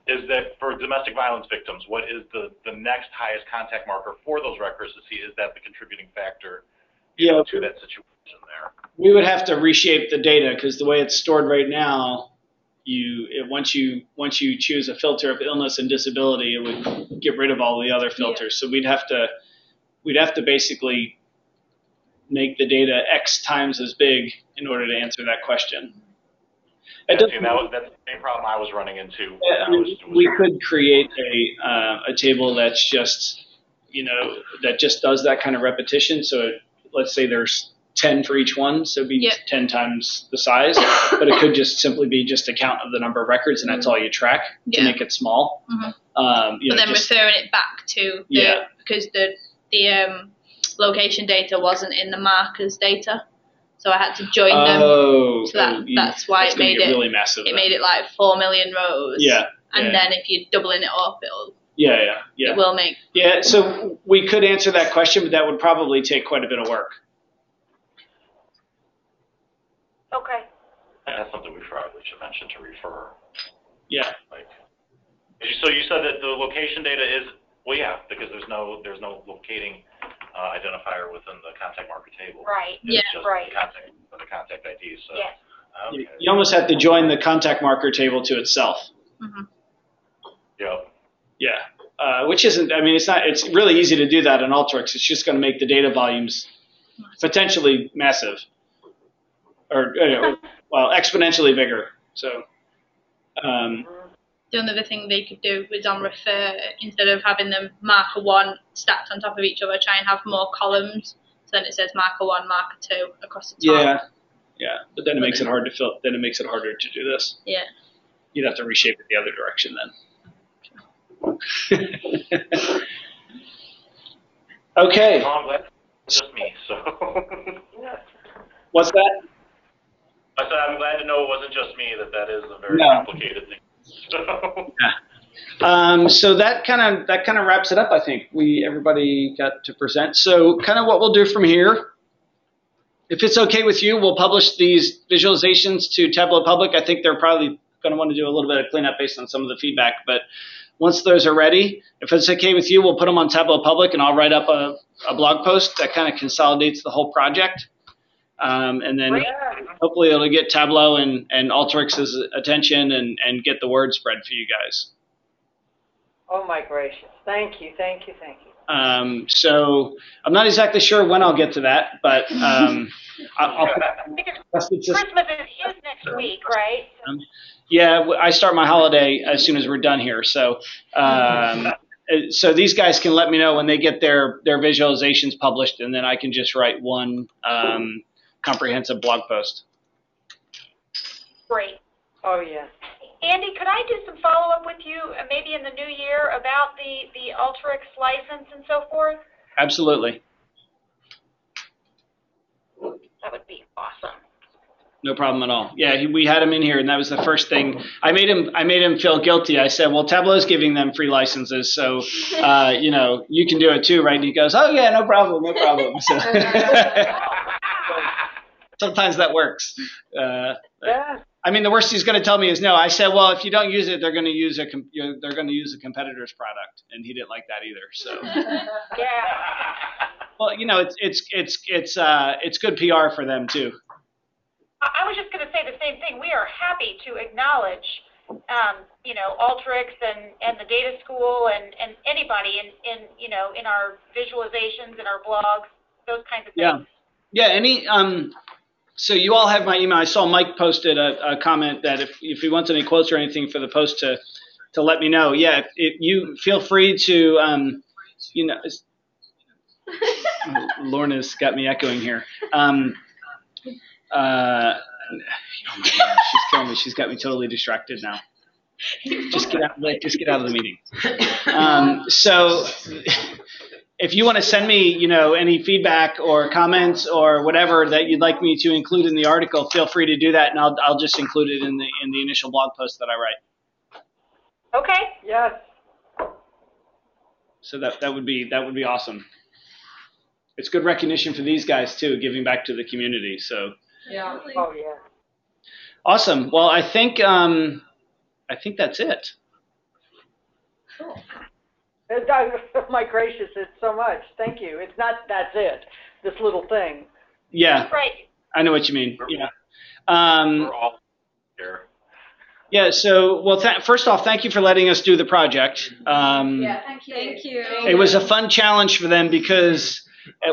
is that for domestic violence victims, what is the next highest contact marker for those records to see? Is that the contributing factor to that situation there? We would have to reshape the data because the way it's stored right now, once you choose a filter of illness and disability, it would get rid of all the other filters. So we'd have to basically make the data X times as big in order to answer that question. That's the same problem I was running into. We could create a table that's just that just does that kind of repetition. So let's say there's 10 for each one, so it'd be 10 times the size. But it could just simply be just a count of the number of records, and that's all you track to make it small. But then referring it back to because the location data wasn't in the markers data, so I had to join them. So that's why it made it really massive. It made it like 4 million rows. And then if you're doubling it up, it'll. It will make. So we could answer that question, but that would probably take quite a bit of work. Okay. That's something we probably should mention to refer. So you said that the location data is because there's no locating identifier within the contact marker table. Right. It's just the contact ID. So. Yes. Okay. You almost have to join the contact marker table to itself. Which isn't. I mean, it's not. It's really easy to do that in Alteryx. It's just going to make the data volumes potentially massive, or exponentially bigger. So. The other thing they could do was on refer, instead of having them marker 1 stacked on top of each other, try and have more columns. So then it says marker 1, marker 2 across the top. But then it makes it hard to fill. Then it makes it harder to do this. You'd have to reshape it the other direction then. Okay. Well, I'm glad it's just me. So. What's that? I said I'm glad to know it wasn't just me. That is a very complicated thing. So that kind of wraps it up. I think everybody got to present. So kind of what we'll do from here, if it's okay with you, we'll publish these visualizations to Tableau Public. I think they're probably going to want to do a little bit of cleanup based on some of the feedback. But once those are ready, if it's okay with you, we'll put them on Tableau Public, and I'll write up a blog post that kind of consolidates the whole project. And then hopefully it'll get Tableau and Alteryx's attention and get the word spread for you guys. Oh my gracious. Thank you. So I'm not exactly sure when I'll get to that, but Christmas is next week, right? I start my holiday as soon as we're done here. So so these guys can let me know when they get their visualizations published, and then I can just write one comprehensive blog post. Great. Oh, yeah. Andy, could I do some follow-up with you maybe in the new year about the Alteryx license and so forth? Absolutely. That would be awesome. No problem at all. Yeah, we had him in here, and that was the first thing. I made him feel guilty. I said, well, Tableau's giving them free licenses, so, you can do it too, right? And he goes, oh, yeah, no problem. So, sometimes that works. I mean, the worst he's going to tell me is no. I said, well, if you don't use it, they're going to use a competitor's product, and he didn't like that either. So. Well, it's good PR for them too. I was just going to say the same thing. We are happy to acknowledge, Alteryx and the Data School and anybody in our visualizations and our blogs, those kinds of things. So you all have my email. I saw Mike posted a comment that if he wants any quotes or anything for the post to let me know. Yeah, if you feel free to, Lorna's got me echoing here. Oh my God, she's killing me. She's got me totally distracted now. Just get out of the meeting. So if you want to send me, any feedback or comments or whatever that you'd like me to include in the article, feel free to do that, and I'll just include it in the initial blog post that I write. Okay. Yes. So that would be awesome. It's good recognition for these guys too, giving back to the community. So. Yeah. Oh yeah. Awesome. Well, I think that's it. Cool. Oh my gracious, it's so much. Thank you. It's not that's it. This little thing. Yeah. Right. I know what you mean. Yeah. We're all here. Yeah. So, well, first off, thank you for letting us do the project. Thank you. It was a fun challenge for them because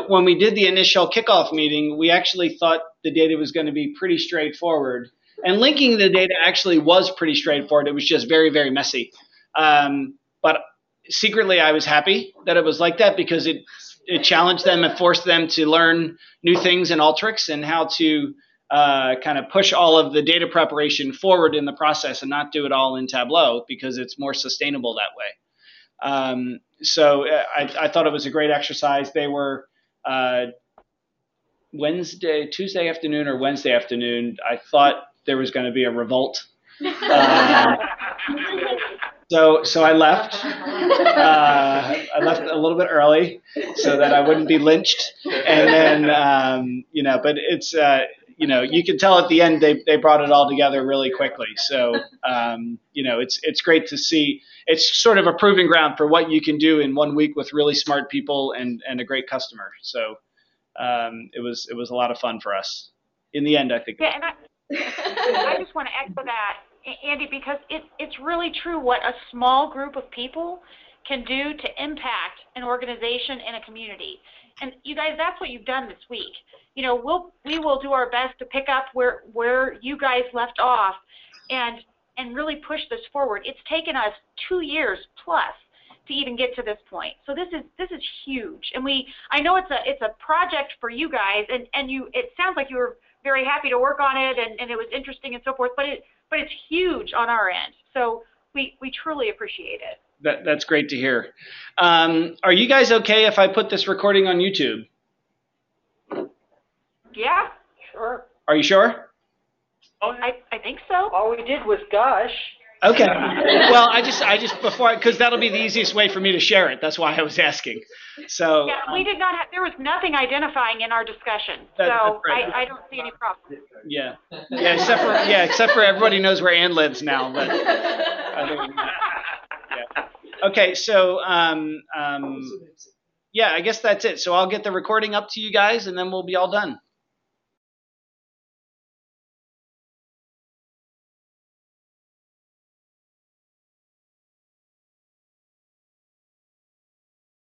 when we did the initial kickoff meeting, we actually thought the data was going to be pretty straightforward. And linking the data actually was pretty straightforward. It was just very, very messy. But secretly, I was happy that it was like that because it challenged them and forced them to learn new things in Alteryx and how to kind of push all of the data preparation forward in the process and not do it all in Tableau because it's more sustainable that way. So I thought it was a great exercise. They were Tuesday afternoon or Wednesday afternoon. I thought there was going to be a revolt. So I left. I left a little bit early so that I wouldn't be lynched. And then, but it's, you can tell at the end they brought it all together really quickly. So, it's great to see. It's sort of a proving ground for what you can do in 1 week with really smart people and a great customer. So it was a lot of fun for us. In the end, I think. Yeah, and I just want to echo that, Andy, because it's really true what a small group of people can do to impact an organization and a community. And you guys, that's what you've done this week. We will do our best to pick up where you guys left off and really push this forward. It's taken us 2 years plus to even get to this point. So this is huge. And I know it's a project for you guys, and it sounds like you were very happy to work on it and it was interesting and so forth, but it's huge on our end. So we truly appreciate it. That's great to hear. Are you guys okay if I put this recording on YouTube? Yeah, sure. Are you sure? I think so. All we did was gush. Okay. Well, I just before, because that'll be the easiest way for me to share it. That's why I was asking. So yeah, we did not have. There was nothing identifying in our discussion, that's so right. I don't see any problem. Yeah. Except for everybody knows where Ann lives now. But other than that, yeah. Okay. So yeah, I guess that's it. So I'll get the recording up to you guys, and then we'll be all done.